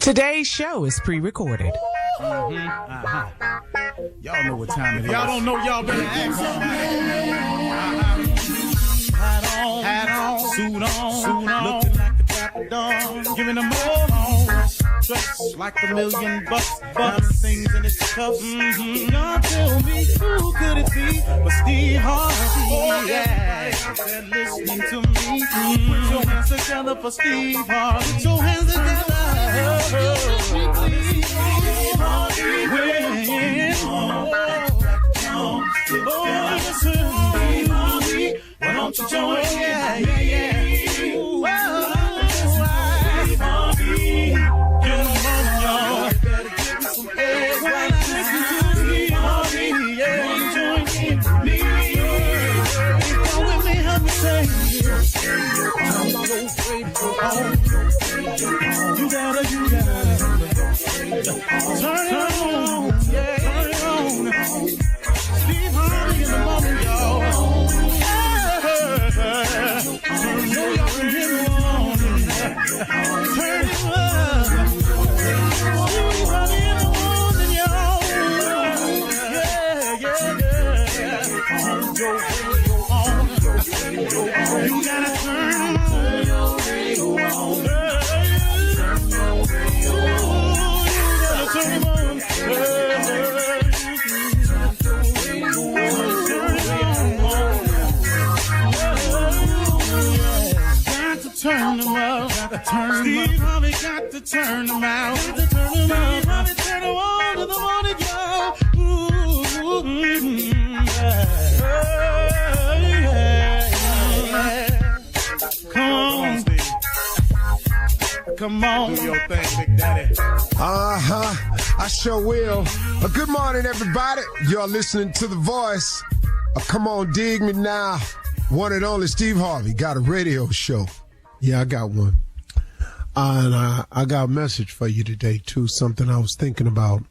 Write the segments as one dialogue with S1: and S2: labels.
S1: Today's show is pre-recorded.
S2: Y'all know what time it is. Y'all don't know, y'all better ask somebody. Hat on, suit on, looking like a dapper dog, giving them all dressed like $1 million bucks, things in its cuffs. Y'all tell me who could it be but Steve Harvey? Oh, yeah. They're listening to me. Put your hands together for Steve Harvey. Put your hands together. Why don't you join? Yeah. You gotta turn it on, turn it on. Steve Harvey in the morning, y'all. Turn it on, turn it on. Steve Harvey in the morning, y'all. You gotta turn your radio on. Turn them up, Steve Harvey got to turn them out. Steve Harvey turn them on to the morning, y'all. Come on, Steve. Come on, do your thing, Big Daddy.
S3: I sure will. Good morning, everybody. You're listening to The Voice. Come on, dig me now. One and only Steve Harvey got a radio show. Yeah, I got one. And I got a message for you today, too, something I was thinking about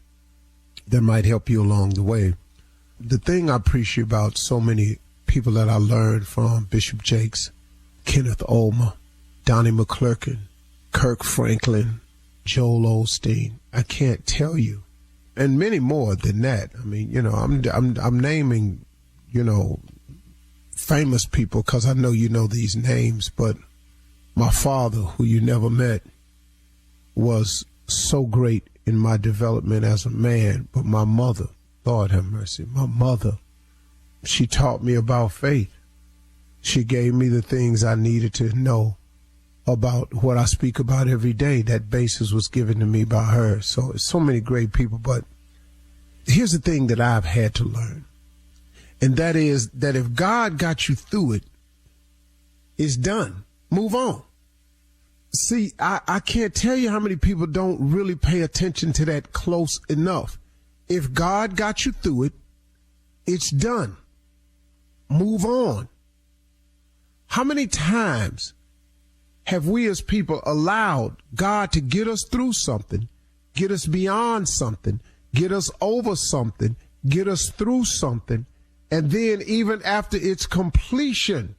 S3: that might help you along the way. The thing I appreciate about so many people that I learned from, Bishop Jakes, Kenneth Ulmer, Donnie McClurkin, Kirk Franklin, Joel Osteen, I can't tell you, and many more than that. I mean, I'm naming, famous people because I know you know these names, but my father, who you never met, was so great in my development as a man. But my mother, Lord have mercy, my mother, she taught me about faith. She gave me the things I needed to know about what I speak about every day. That basis was given to me by her. So many great people. But here's the thing that I've had to learn. And that is that if God got you through it, it's done. Move on. See, I can't tell you how many people don't really pay attention to that close enough. If God got you through it, it's done. Move on. How many times have we as people allowed God to get us through something, get us beyond something, get us over something, get us through something, and then even after its completion,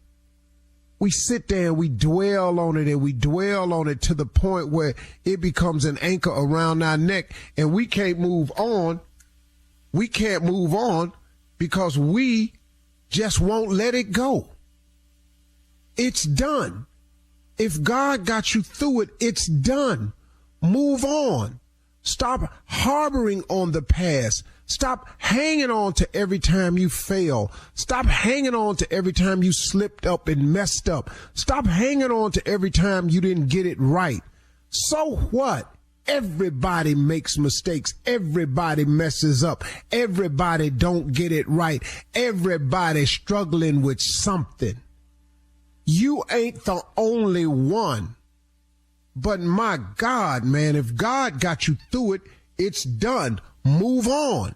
S3: we sit there and we dwell on it to the point where it becomes an anchor around our neck and we can't move on. We can't move on because we just won't let it go. It's done. If God got you through it, it's done. Move on. Stop harboring on the past. Stop hanging on to every time you fail. Stop hanging on to every time you slipped up and messed up. Stop hanging on to every time you didn't get it right. So what? Everybody makes mistakes. Everybody messes up. Everybody don't get it right. Everybody struggling with something. You ain't the only one. But my God, man, if God got you through it, it's done. Move on.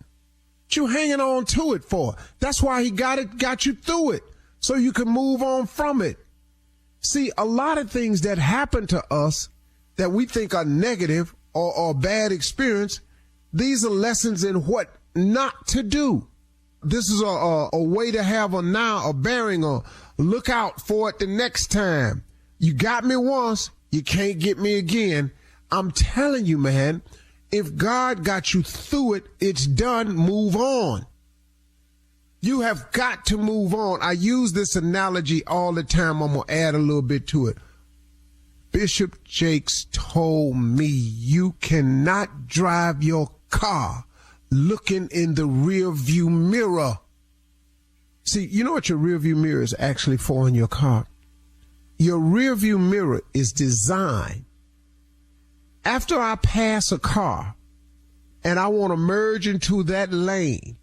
S3: What you hanging on to it for? That's why he got you through it, so you can move on from it. See, a lot of things that happen to us that we think are negative or bad experience, these are lessons in what not to do. This is a way to have a bearing on. Look out for it the next time. You got me once, you can't get me again. I'm telling you, man, if God got you through it, it's done. Move on. You have got to move on. I use this analogy all the time. I'm going to add a little bit to it. Bishop Jakes told me you cannot drive your car looking in the rear view mirror. See, you know what your rear view mirror is actually for in your car? Your rear view mirror is designed. After I pass a car and I want to merge into that lane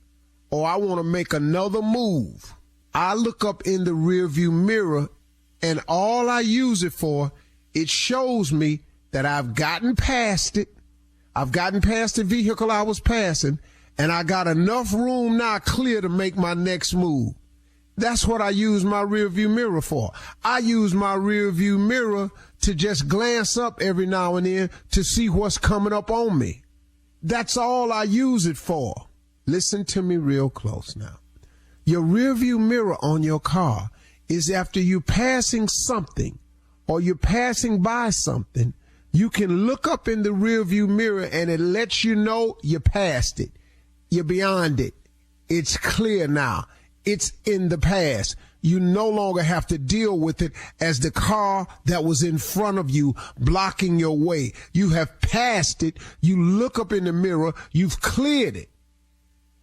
S3: or I want to make another move, I look up in the rear view mirror and all I use it for, it shows me that I've gotten past it. I've gotten past the vehicle I was passing, and I got enough room now clear to make my next move. That's what I use my rear view mirror for. I use my rear view mirror to just glance up every now and then to see what's coming up on me. That's all I use it for. Listen to me real close now. Your rear view mirror on your car is after you're passing something or you're passing by something, you can look up in the rear view mirror and it lets you know you're past it. You're beyond it. It's clear now. It's in the past. You no longer have to deal with it as the car that was in front of you blocking your way. You have passed it. You look up in the mirror. You've cleared it.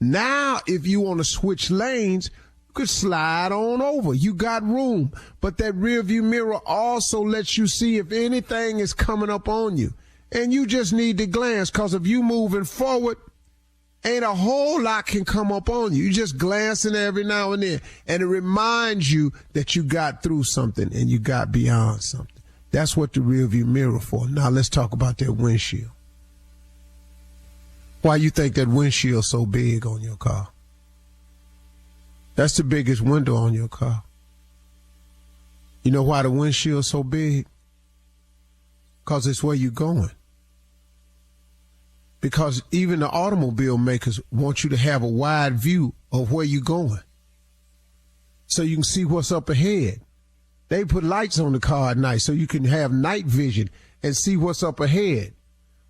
S3: Now, if you want to switch lanes, you could slide on over. You got room. But that rear view mirror also lets you see if anything is coming up on you. And you just need to glance, because if you moving forward, ain't a whole lot can come up on you. You just glancing every now and then. And it reminds you that you got through something and you got beyond something. That's what the rear view mirror for. Now let's talk about that windshield. Why you think that windshield's so big on your car? That's the biggest window on your car. You know why the windshield's so big? Because it's where you're going. Because even the automobile makers want you to have a wide view of where you're going, so you can see what's up ahead. They put lights on the car at night so you can have night vision and see what's up ahead.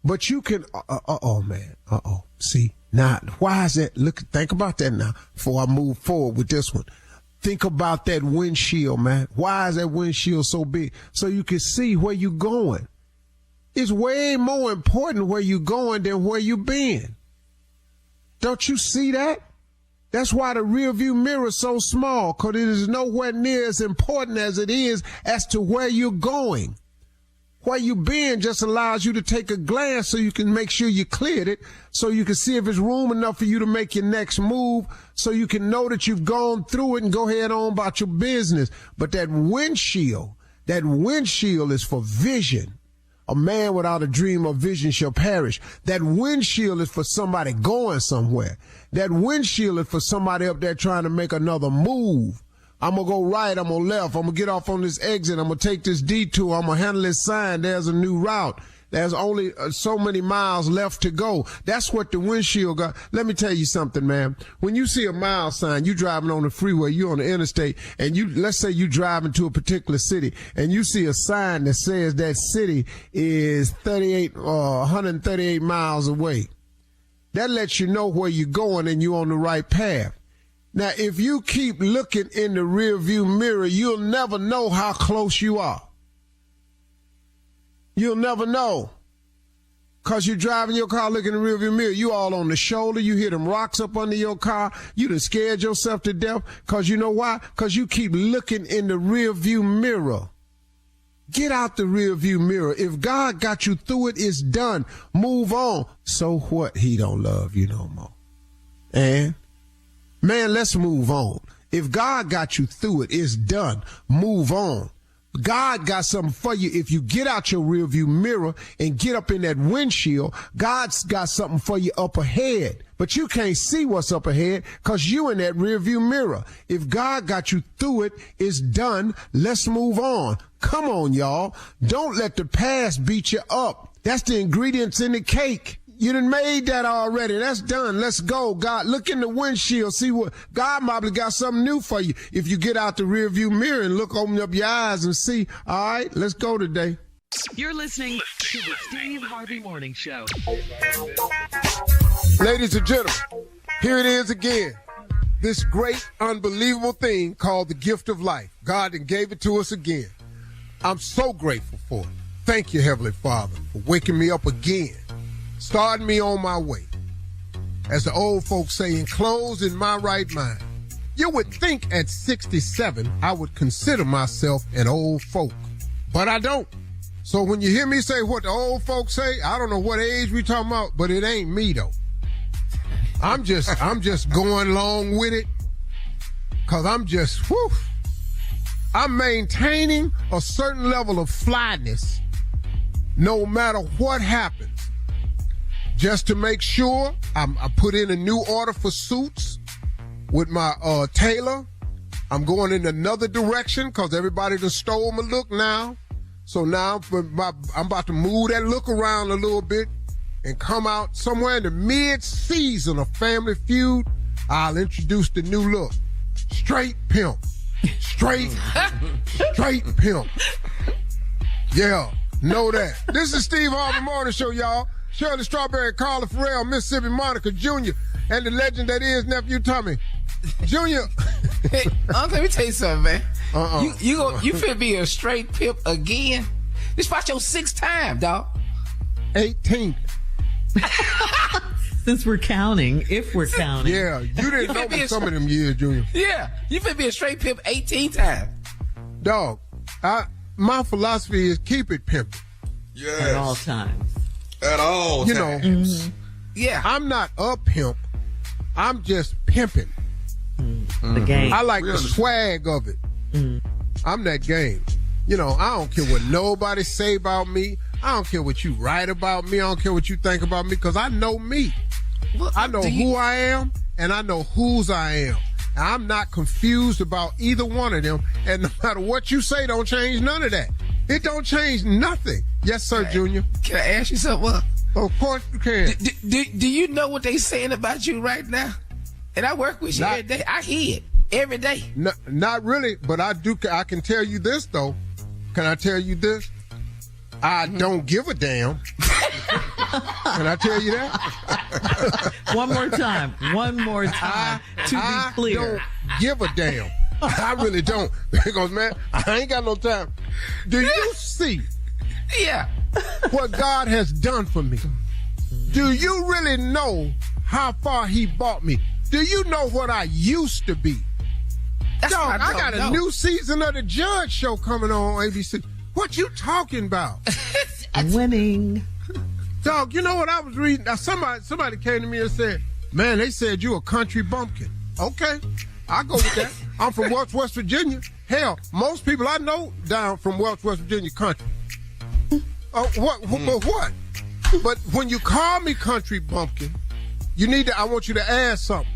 S3: But you can, see, now, why is that? Look, think about that now before I move forward with this one. Think about that windshield, man. Why is that windshield so big? So you can see where you're going. It's way more important where you're going than where you've been. Don't you see that? That's why the rear view mirror is so small, because it is nowhere near as important as it is as to where you're going. Where you've been just allows you to take a glance so you can make sure you cleared it, so you can see if there's room enough for you to make your next move, so you can know that you've gone through it and go ahead on about your business. But that windshield is for vision. A man without a dream or vision shall perish. That windshield is for somebody going somewhere. That windshield is for somebody up there trying to make another move. I'm going to go right, I'm going to left, I'm going to get off on this exit, I'm going to take this detour, I'm going to handle this sign, there's a new route. There's only so many miles left to go. That's what the windshield got. Let me tell you something, man. When you see a mile sign, you driving on the freeway, you on the interstate, and let's say you driving to a particular city, and you see a sign that says that city is 138 miles away. That lets you know where you're going and you're on the right path. Now, if you keep looking in the rear view mirror, you'll never know how close you are. You'll never know. Because you're driving your car looking in the rear view mirror. You all on the shoulder. You hear them rocks up under your car. You done scared yourself to death. Because you know why? Because you keep looking in the rear view mirror. Get out the rear view mirror. If God got you through it, it's done. Move on. So what? He don't love you no more. And man, let's move on. If God got you through it, it's done. Move on. God got something for you. If you get out your rear view mirror and get up in that windshield, God's got something for you up ahead. But you can't see what's up ahead because you in that rear view mirror. If God got you through it, it's done. Let's move on. Come on, y'all. Don't let the past beat you up. That's the ingredients in the cake. You done made that already. That's done. Let's go. God, look in the windshield. See what God probably got something new for you. If you get out the rear view mirror and open up your eyes and see, all right, let's go today.
S1: You're listening to the Steve Harvey Morning Show.
S3: Ladies and gentlemen, here it is again. This great, unbelievable thing called the gift of life. God then gave it to us again. I'm so grateful for it. Thank you, Heavenly Father, for waking me up again, starting me on my way. As the old folks say, enclosed in my right mind. You would think at 67 I would consider myself an old folk, but I don't. So when you hear me say what the old folks say, I don't know what age we talking about, but it ain't me though. I'm just going along with it, cause I'm maintaining a certain level of flyness no matter what happens. Just to make sure, I put in a new order for suits with my tailor. I'm going in another direction because everybody done stole my look now. So now I'm about to move that look around a little bit and come out somewhere in the mid-season of Family Feud. I'll introduce the new look. Straight pimp. Straight pimp. Yeah, know that. This is Steve Harvey Morning Show, y'all. Shirley Strawberry, Carla Farrell, Mississippi Monica Jr., and the legend that is Nephew Tommy. Junior.
S4: Hey, let me tell you something, man. You finna be a straight pimp again? This about your 6th time, dog.
S3: 18th.
S1: Since we're counting, if we're counting.
S3: Yeah, you didn't know me some of them years, Junior.
S4: Yeah, you finna be a straight pimp 18 times.
S3: Dog, my philosophy is keep it pimping.
S5: Yes.
S1: At all times.
S5: At all
S3: You
S5: times.
S3: know,
S4: Yeah.
S3: I'm not a pimp. I'm just pimping.
S1: The game.
S3: I like the swag of it. I'm that game. You know, I don't care what nobody say about me. I don't care what you write about me. I don't care what you think about me because I know me. I know who I am and I know whose I am. And I'm not confused about either one of them. And no matter what you say, don't change none of that. It don't change nothing. Yes, sir, Junior.
S4: Can I ask you something?
S3: Of course you can.
S4: Do you know what they saying about you right now? And I work with you every day. I hear it every day.
S3: Not really, but I do. I can tell you this, though. Can I tell you this? I don't give a damn. Can I tell you that?
S1: One more time. To be clear.
S3: I don't give a damn. I really don't. Because, man, I ain't got no time. Do you see what God has done for me? Do you really know how far he brought me? Do you know what I used to be? Dog, I got a new season of the Judge Show coming on ABC. What you talking about?
S1: Winning.
S3: Dog, you know what I was reading? Now, somebody came to me and said, man, they said you a country bumpkin. Okay, I'll go with that. I'm from West Virginia. Hell, most people I know down from West Virginia country. What? But when you call me country bumpkin, I want you to add something.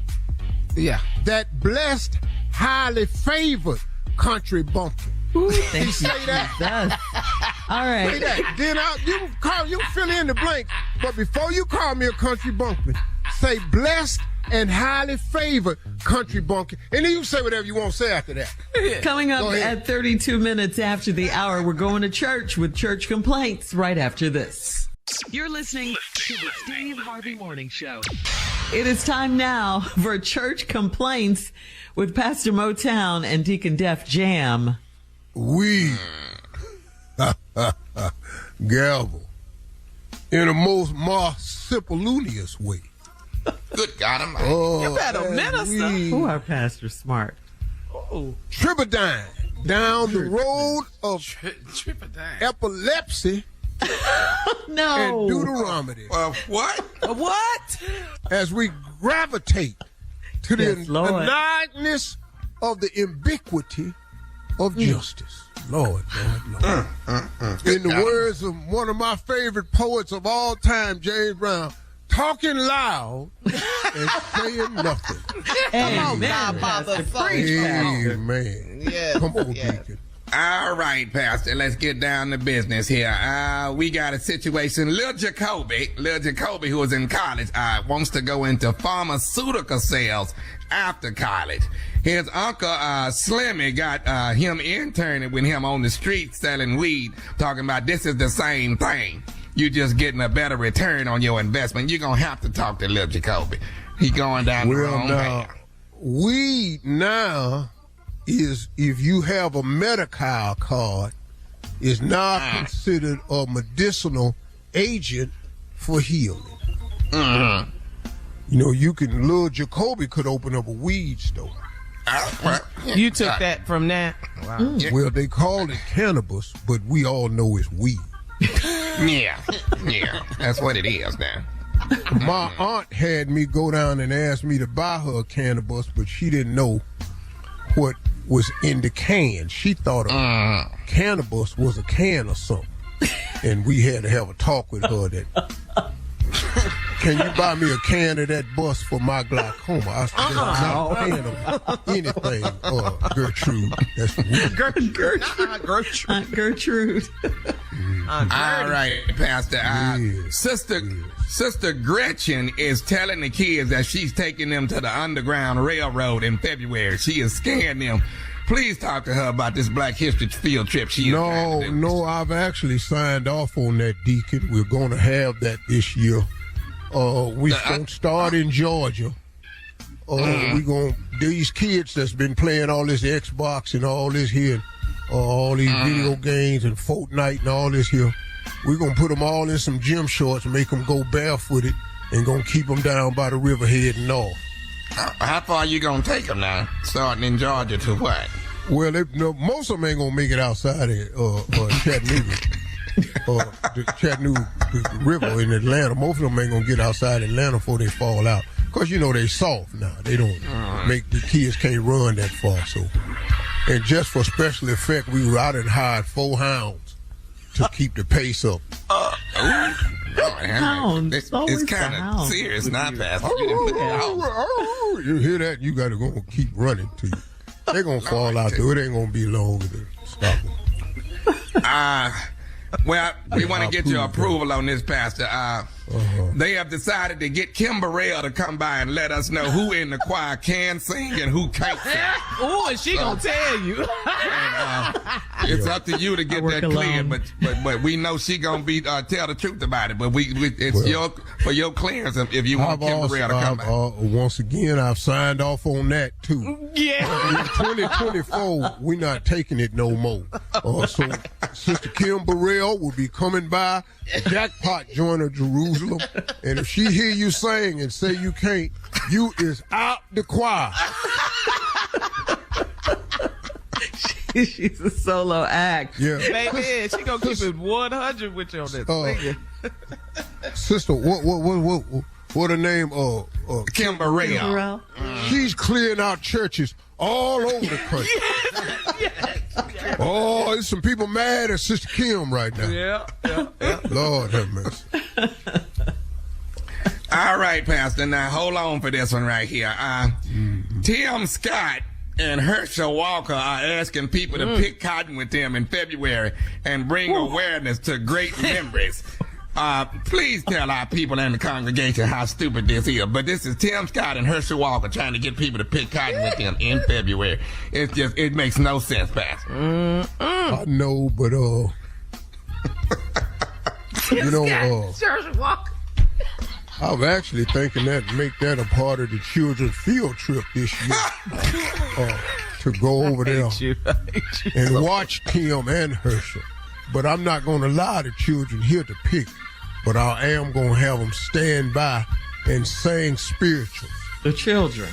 S4: Yeah.
S3: That blessed, highly favored country bumpkin.
S1: Ooh, thank you.
S3: Say that.
S1: All right.
S3: Say that. Then you can fill in the blank. But before you call me a country bumpkin, say blessed and highly favored country bumpkin. And then you say whatever you want to say after that.
S1: Coming up at 32 minutes after the hour, we're going to church with church complaints right after this. You're listening to the Steve Harvey Morning Show. It is time now for church complaints with Pastor Motown and Deacon Def Jam.
S3: We gavel in a most marsipalunious way.
S5: Good God Almighty.
S1: You better minister. Who are Pastor Smart?
S3: Tribodyne down the road of
S4: Tribodyne.
S3: epilepsy
S1: No.
S3: and Deuteronomy.
S5: What?
S1: What?
S3: As we gravitate to the nighness of the ubiquity of justice. Lord. In the words of one of my favorite poets of all time, James Brown, talking loud and saying nothing.
S1: Amen. Amen.
S3: Amen.
S4: Yes.
S3: Come on, Deacon.
S5: All right, Pastor, let's get down to business here. We got a situation. Lil Jacoby, who is in college, wants to go into pharmaceutical sales after college. His uncle, Slimmy, got him interning with him on the street selling weed, talking about this is the same thing. You just getting a better return on your investment. You're going to have to talk to Lil Jacoby. He going down the wrong path.
S3: Weed now is, if you have a Medi-Cal card, is now considered a medicinal agent for healing.
S5: Mm-hmm.
S3: You know, Lil Jacoby could open up a weed store.
S4: You took that from that? Wow.
S3: Well, they call it cannabis, but we all know it's weed.
S5: Yeah, that's what it is now.
S3: My aunt had me go down and ask me to buy her cannabis, but she didn't know what was in the can. She thought cannabis was a can or something. And we had to have a talk with her that, can you buy me a can of that bus for my glaucoma? I said, I'm not a fan of anything, Gertrude. That's weird.
S1: Gertrude.
S5: All right, Pastor. Sister Gretchen is telling the kids that she's taking them to the Underground Railroad in February. She is scaring them. Please talk to her about this Black History field trip.
S3: No, I've actually signed off on that, Deacon. We're going to have that this year. We're going to start in Georgia. These kids that's been playing all this Xbox and all this here, all these video games and Fortnite and all this here, we're going to put them all in some gym shorts and make them go barefooted and going to keep them down by the river heading north.
S5: How far are you going to take them now? Starting in Georgia to what?
S3: Well, most of them ain't going to make it outside of Chattanooga. The Chattanooga River in Atlanta. Most of them ain't going to get outside Atlanta before they fall out. Because, you know, they soft now. They don't make, the kids can't run that far. So, and just for special effect, we were out and hired 4 hounds to keep the pace up.
S1: Hounds.
S5: It's kind of serious, not fast.
S3: You hear that? You got to go and keep running to you. They're going to fall out, though. It ain't going to be long to stop them.
S5: Well, we want to get your approval on this, Pastor. They have decided to get Kim Burrell to come by and let us know who in the choir can sing and who can't sing.
S4: Oh, and she gonna tell you.
S5: It's up to you to get that cleared, but we know she gonna be tell the truth about it. But it's for your clearance if you want Kim Burrell to come by.
S3: Once again, I've signed off on that too.
S4: Yeah.
S3: In 2024, we're not taking it no more. So Sister Kim Burrell will be coming by, jackpot joiner Jerusalem, and if she hear you sing and say you can't, you is out the choir.
S1: She's a solo act.
S3: Yeah,
S4: baby, she gonna keep it 100 with you on this.
S3: Sister, what her name?
S5: Kim Burrell.
S3: She's clearing out churches all over the country.
S4: Yes.
S3: Oh, there's some people mad at Sister Kim right now.
S4: Yeah.
S3: Lord have mercy.
S5: All right, Pastor. Now hold on for this one right here. Tim Scott and Herschel Walker are asking people to pick cotton with them in February and bring awareness to great memories. Please tell our people in the congregation how stupid this is. But this is Tim Scott and Herschel Walker trying to get people to pick cotton with them in February. It makes no sense, Pastor.
S3: I know, but you know,
S4: Herschel Walker.
S3: I was actually thinking that make that a part of the children's field trip this year to go over there and watch Tim and Herschel. But I'm not going to allow the children here to pick. But I am going to have them stand by and sing spirituals.
S1: The children.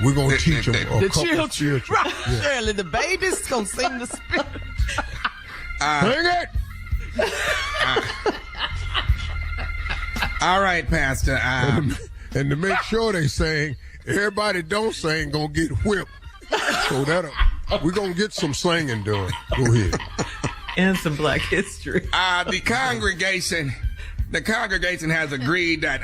S3: We're going to teach them a couple
S4: children.
S3: of spirituals.
S4: Right, yeah. Shirley, the baby's going to sing the spirit.
S3: Sing it!
S5: All right, Pastor.
S3: And to make sure they sing, everybody don't sing going to get whipped. So we're going to get some singing done. Go ahead.
S1: And some Black history.
S5: The congregation has agreed that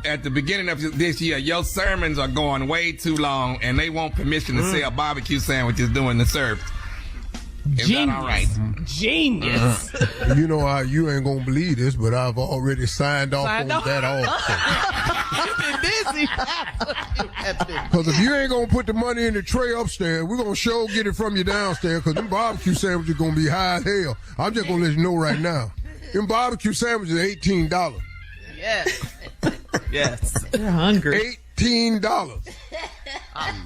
S5: at the beginning of this year, your sermons are going way too long, and they want permission to sell barbecue sandwiches during the service. Is that all right?
S4: Genius.
S3: You know, you ain't gonna believe this, but I've already signed off on that also.
S4: You've been busy.
S3: Because if you ain't gonna put the money in the tray upstairs, we're gonna sure get it from you downstairs. Because them barbecue sandwiches gonna be high as hell. I'm just gonna let you know right now. Them barbecue sandwiches are $18.
S4: Yes.
S1: Yes. They're hungry.
S3: $18.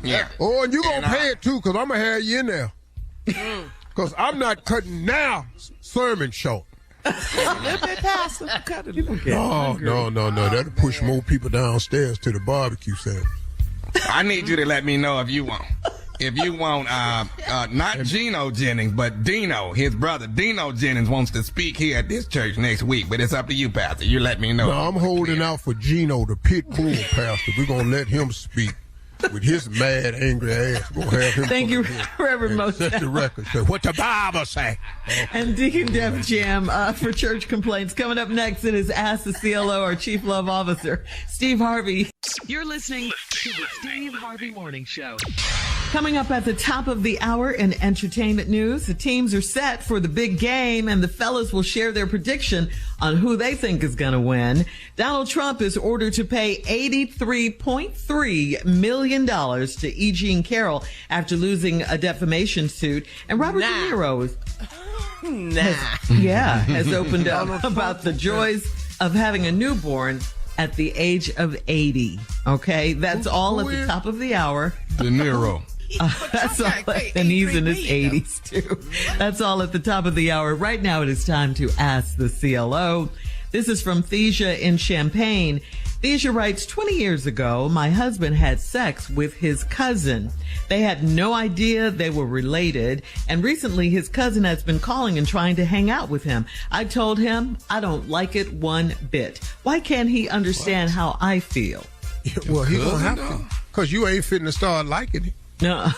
S5: Yeah.
S3: Oh, and you gonna pay it too, because I'm gonna have you in there. Because I'm not cutting now sermon short.
S1: People get hungry.
S3: No. That'll push more people downstairs to the barbecue sandwich.
S5: I need you to let me know if you want. If you want, not Gino Jennings, but Dino, his brother, Dino Jennings wants to speak here at this church next week, but it's up to you, Pastor. You let me know.
S3: No, I'm holding out for Gino, the pit bull pastor. We're going to let him speak with his mad, angry ass. We're going to have him.
S1: Thank you, Reverend
S3: and set the record. Say, what the Bible say?
S1: And Deacon Def Jam for church complaints. Coming up next, it is Ask the CLO, our Chief Love Officer, Steve Harvey. You're listening to the Steve Harvey Morning Show. Coming up at the top of the hour in entertainment news, the teams are set for the big game, and the fellas will share their prediction on who they think is going to win. Donald Trump is ordered to pay $83.3 million to E. Jean Carroll after losing a defamation suit. And Robert De Niro has opened up about the joys of having a newborn at the age of 80. Okay, that's all at the top of the hour.
S5: De Niro.
S1: That's all, and he's in his 80s too. That's all at the top of the hour. Right now it is time to Ask the CLO. This is from Thesia in Champaign. Thesia writes, 20 years ago, my husband had sex with his cousin. They had no idea they were related, and recently his cousin has been calling and trying to hang out with him. I told him I don't like it one bit. Why can't he understand how I feel?
S3: Well, he don't have to, because you ain't fitting to start liking it.
S1: No,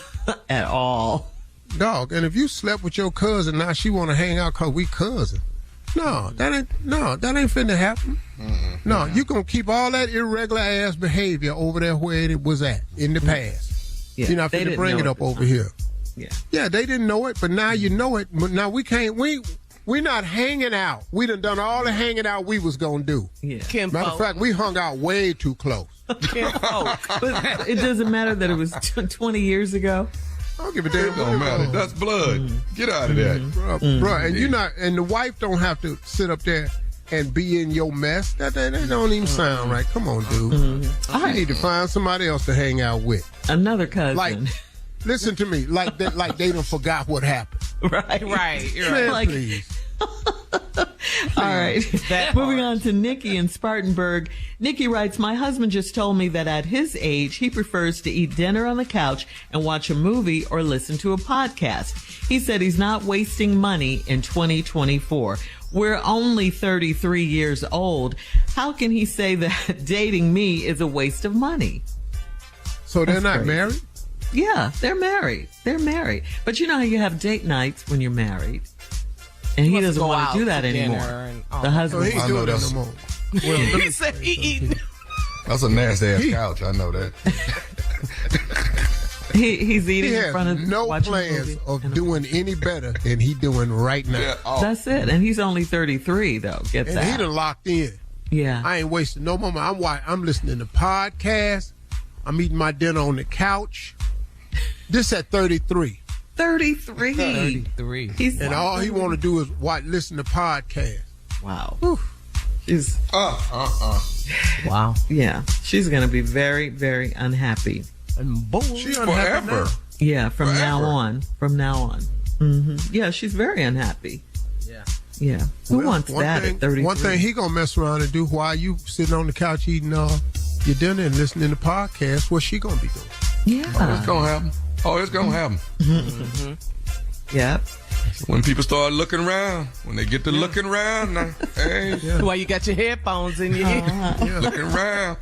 S1: at all.
S3: Dog, and if you slept with your cousin, now she want to hang out because we cousin. No, that ain't finna happen. No, you gonna keep all that irregular ass behavior over there where it was at in the past.
S1: Yeah,
S3: you're not finna bring it up over here. Yeah, they didn't know it, but now you know it. But now we're not hanging out. We done all the hanging out we was gonna do.
S1: Yeah.
S3: Matter of fact, we hung out way too close.
S1: But it doesn't matter that it was 20 years ago.
S3: I don't give a damn.
S5: It don't matter. That's blood. Get out of that.
S3: Bruh, and and the wife don't have to sit up there and be in your mess. That don't even sound right. Come on, dude. You need to find somebody else to hang out with.
S1: Another cousin.
S3: Like, listen to me. Like they done forgot what happened.
S1: Right.
S3: Man,
S1: Like,
S3: please.
S1: All right. Moving on to Nikki in Spartanburg. Nikki writes, my husband just told me that at his age, he prefers to eat dinner on the couch and watch a movie or listen to a podcast. He said he's not wasting money in 2024. We're only 33 years old. How can he say that dating me is a waste of money?
S3: So they're not married?
S1: Yeah, they're married. But you know how you have date nights when you're married? And he doesn't want to do that anymore. The husband.
S3: So he ain't doing that no more.
S4: Well, he said he eating.
S5: That's a nasty ass couch. I know that.
S1: He's eating
S3: He
S1: in front of
S3: has no plans of doing any better than he doing right now.
S5: Yeah,
S1: That's it. And he's only 33, though. Get
S3: And
S1: that.
S3: he done locked in.
S1: Yeah.
S3: I ain't wasting no moment. I'm listening to podcasts. I'm eating my dinner on the couch. This at 33.
S1: 33.
S3: And all he want to do is listen to podcasts.
S1: Wow.
S3: Whew.
S1: She's.
S4: Wow.
S1: Yeah. She's going to be very, very unhappy.
S4: And boy,
S3: She unhappy
S5: forever.
S3: now.
S1: Yeah. From now
S5: Forever.
S1: on. Yeah. She's very unhappy. Yeah. Who
S3: Well,
S1: wants that at 33?
S3: One thing he gonna mess around and do while you sitting on the couch eating your dinner and listening to podcasts, what she gonna be doing?
S1: Yeah.
S5: It's gonna happen. It's gonna happen.
S1: Yep.
S5: When people start looking around, when they get to looking around, now, hey,
S4: why you got your headphones in your ear?
S5: looking around.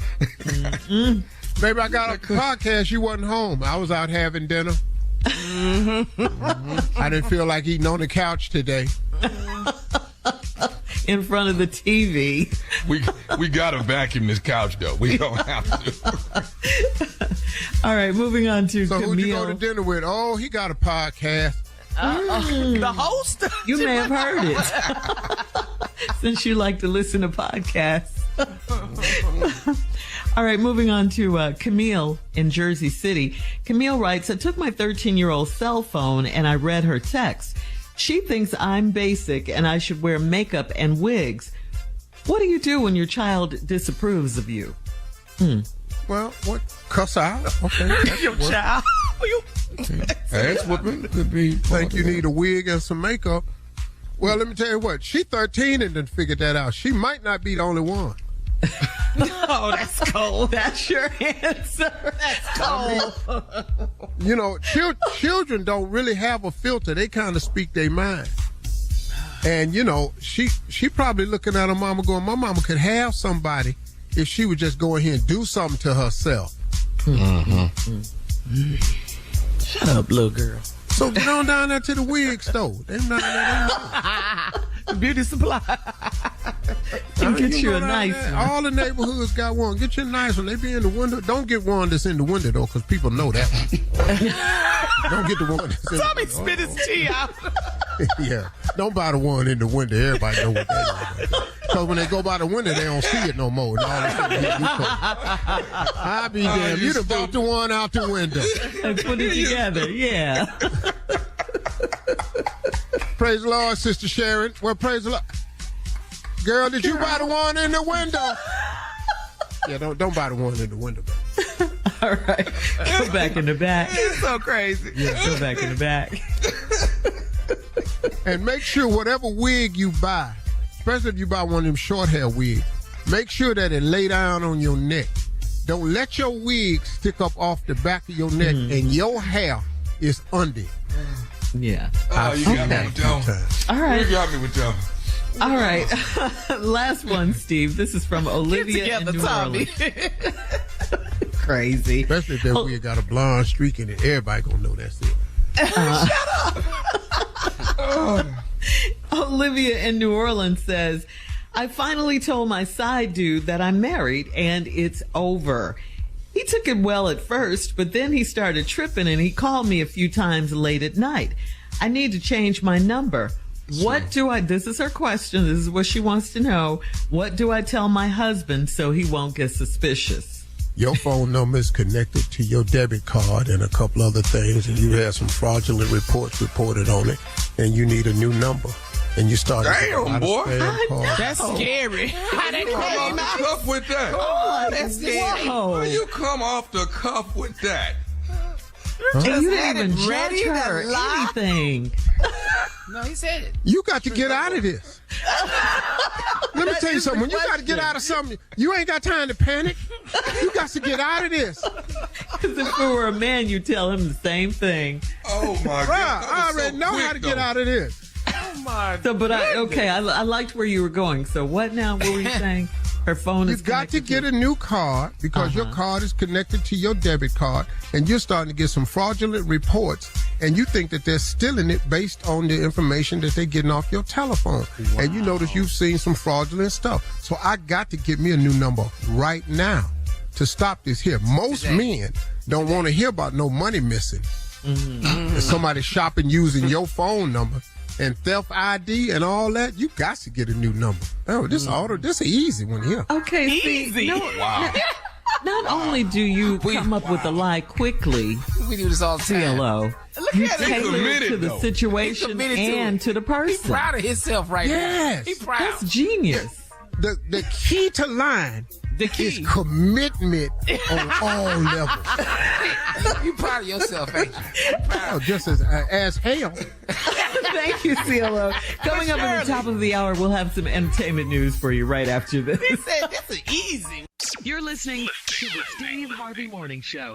S3: Baby, I got a podcast. You wasn't home. I was out having dinner. I didn't feel like eating on the couch today.
S1: In front of the TV.
S5: We gotta vacuum this couch though. We don't have to.
S1: All right, moving on to
S3: So
S1: Camille.
S3: who'd you go to dinner with? Oh, he got a podcast.
S4: The host?
S1: You may have heard it since you like to listen to podcasts. All right, moving on to Camille in Jersey City. Camille writes, I took my 13-year-old cell phone and I read her text. She thinks I'm basic and I should wear makeup and wigs. What do you do when your child disapproves of you?
S3: Well, what? Cuss out? Okay.
S4: Your child?
S5: Ass whooping could be.
S3: Think you need a wig and some makeup? Well, let me tell you what. She 13 and done figured that out. She might not be the only one.
S4: Oh, that's cold.
S1: That's your answer.
S4: That's cold.
S3: You know, children don't really have a filter. They kind of speak their mind. And, you know, she probably looking at her mama going, my mama could have somebody if she would just go in here and do something to herself.
S4: Shut up, little girl.
S3: So get on down there to the wig store. They know.
S4: Beauty supply.
S1: And get you
S3: go
S1: a
S3: down
S1: nice
S3: there.
S1: one.
S3: All the neighborhoods got one. Get you a nice one. They be in the window. Don't get one that's in the window, though, because people know that one. Don't get the one that's in
S4: Tommy
S3: the window.
S4: spit his tea out.
S3: Yeah. Don't buy the one in the window. Everybody know what that is. Because when they go by the window, they don't see it no more. And all of a sudden, here you come. I be damned. You done brought the one out the window.
S1: And put it together, yeah.
S3: Praise the Lord, Sister Sharon. Well, praise the Lord. Girl, did you buy the one in the window? Yeah, don't buy the one in the window.
S1: All right. Go back in the back.
S4: You're so crazy.
S1: Yeah, go back in the back.
S3: And make sure whatever wig you buy, especially if you buy one of them short hair wigs, make sure that it lay down on your neck. Don't let your wig stick up off the back of your neck and your hair is under it.
S1: Yeah.
S5: Oh, you got me with y'all.
S1: All right.
S5: You got me with y'all.
S1: All right. Last one, Steve. This is from Olivia in
S4: Get together,
S1: New
S4: Tommy.
S1: Orleans. Crazy.
S3: Especially if that wig got a blonde streak in it. Everybody gonna know that's it.
S1: Olivia in New Orleans says, I finally told my side dude that I'm married and it's over. He took it well at first, but then he started tripping and he called me a few times late at night. I need to change my number. This is her question. This is what she wants to know. What do I tell my husband so he won't get suspicious?
S3: Your phone number is connected to your debit card and a couple other things, and you had some fraudulent reports reported on it, and you need a new number. And you started.
S5: Damn, boy.
S4: That's scary. How they
S5: Come off the cuff with that.
S4: Oh, that's scary.
S1: Whoa.
S5: How you come off the cuff with that?
S1: And you
S4: had
S1: didn't
S4: it
S1: even
S4: ready
S1: judge
S4: to
S1: her or
S4: lie?
S1: anything.
S4: No, he said it.
S3: You got to get out of this. Let me tell you something. When you got to get out of something, you ain't got time to panic. You got to get out of this.
S1: Because if it were a man, you tell him the same thing.
S5: Oh my
S3: Bruh,
S5: God!
S3: I already know how to get out of this.
S4: Oh my.
S1: So, but I liked where you were going. So what now? What were you saying? Her phone is
S3: You've got to
S1: connected
S3: get a new card because your card is connected to your debit card, and you're starting to get some fraudulent reports, and you think that they're stealing it based on the information that they're getting off your telephone. Wow. And you notice you've seen some fraudulent stuff. So I got to get me a new number right now to stop this here. Most men don't want to hear about no money missing. If somebody shopping using your phone number and theft ID and all that, you got to get a new number. Oh, this is an easy one here.
S1: Okay,
S4: Easy.
S5: Wow.
S1: Not only do you come up with a lie quickly,
S4: We do this all the time.
S1: CLO,
S4: Look
S1: you
S4: at him.
S1: tailor it
S5: committed,
S1: to the
S5: though.
S1: situation
S4: He's committed to
S1: and
S4: it.
S1: to the
S4: He's
S1: person.
S4: proud of himself right
S3: Yes.
S4: now. He's proud.
S1: That's genius.
S3: The key to lying
S4: The
S3: is
S4: key.
S3: commitment on all levels.
S4: You proud of yourself, ain't you?
S3: Oh, just as hell.
S1: Thank you, CLO. Coming up at the top of the hour, we'll have some entertainment news for you right after this.
S4: He said this is easy.
S1: You're listening to the Steve Harvey Morning Show.